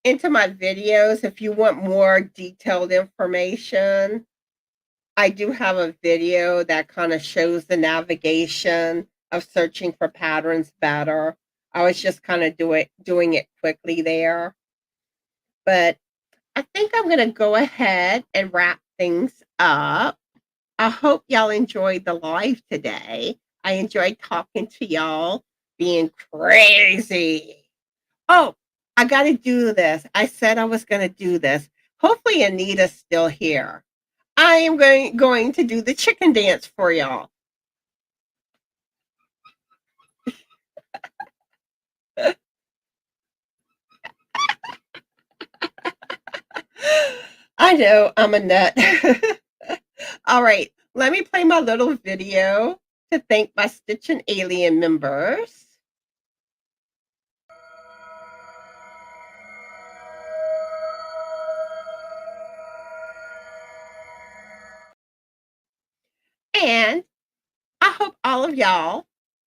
into my videos, if you want more detailed information, I do have a video that kind of shows the navigation of searching for patterns better. I was just kind of doing it quickly there. But I think I'm going to go ahead and wrap things up. I hope y'all enjoyed the live today. I enjoyed talking to y'all, being crazy. Oh, I got to do this. I said I was going to do this. Hopefully Anita's still here. I am going to do the chicken dance for y'all. I know, I'm a nut. All right, let me play my little video to thank my Stitchin' Alien members. And I hope all of y'all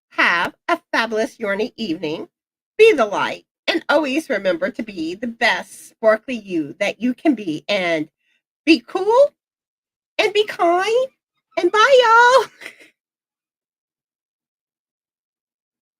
have a fabulous yarny evening. Be the light. And always remember to be the best sparkly you that you can be. And be cool and be kind. And bye, y'all.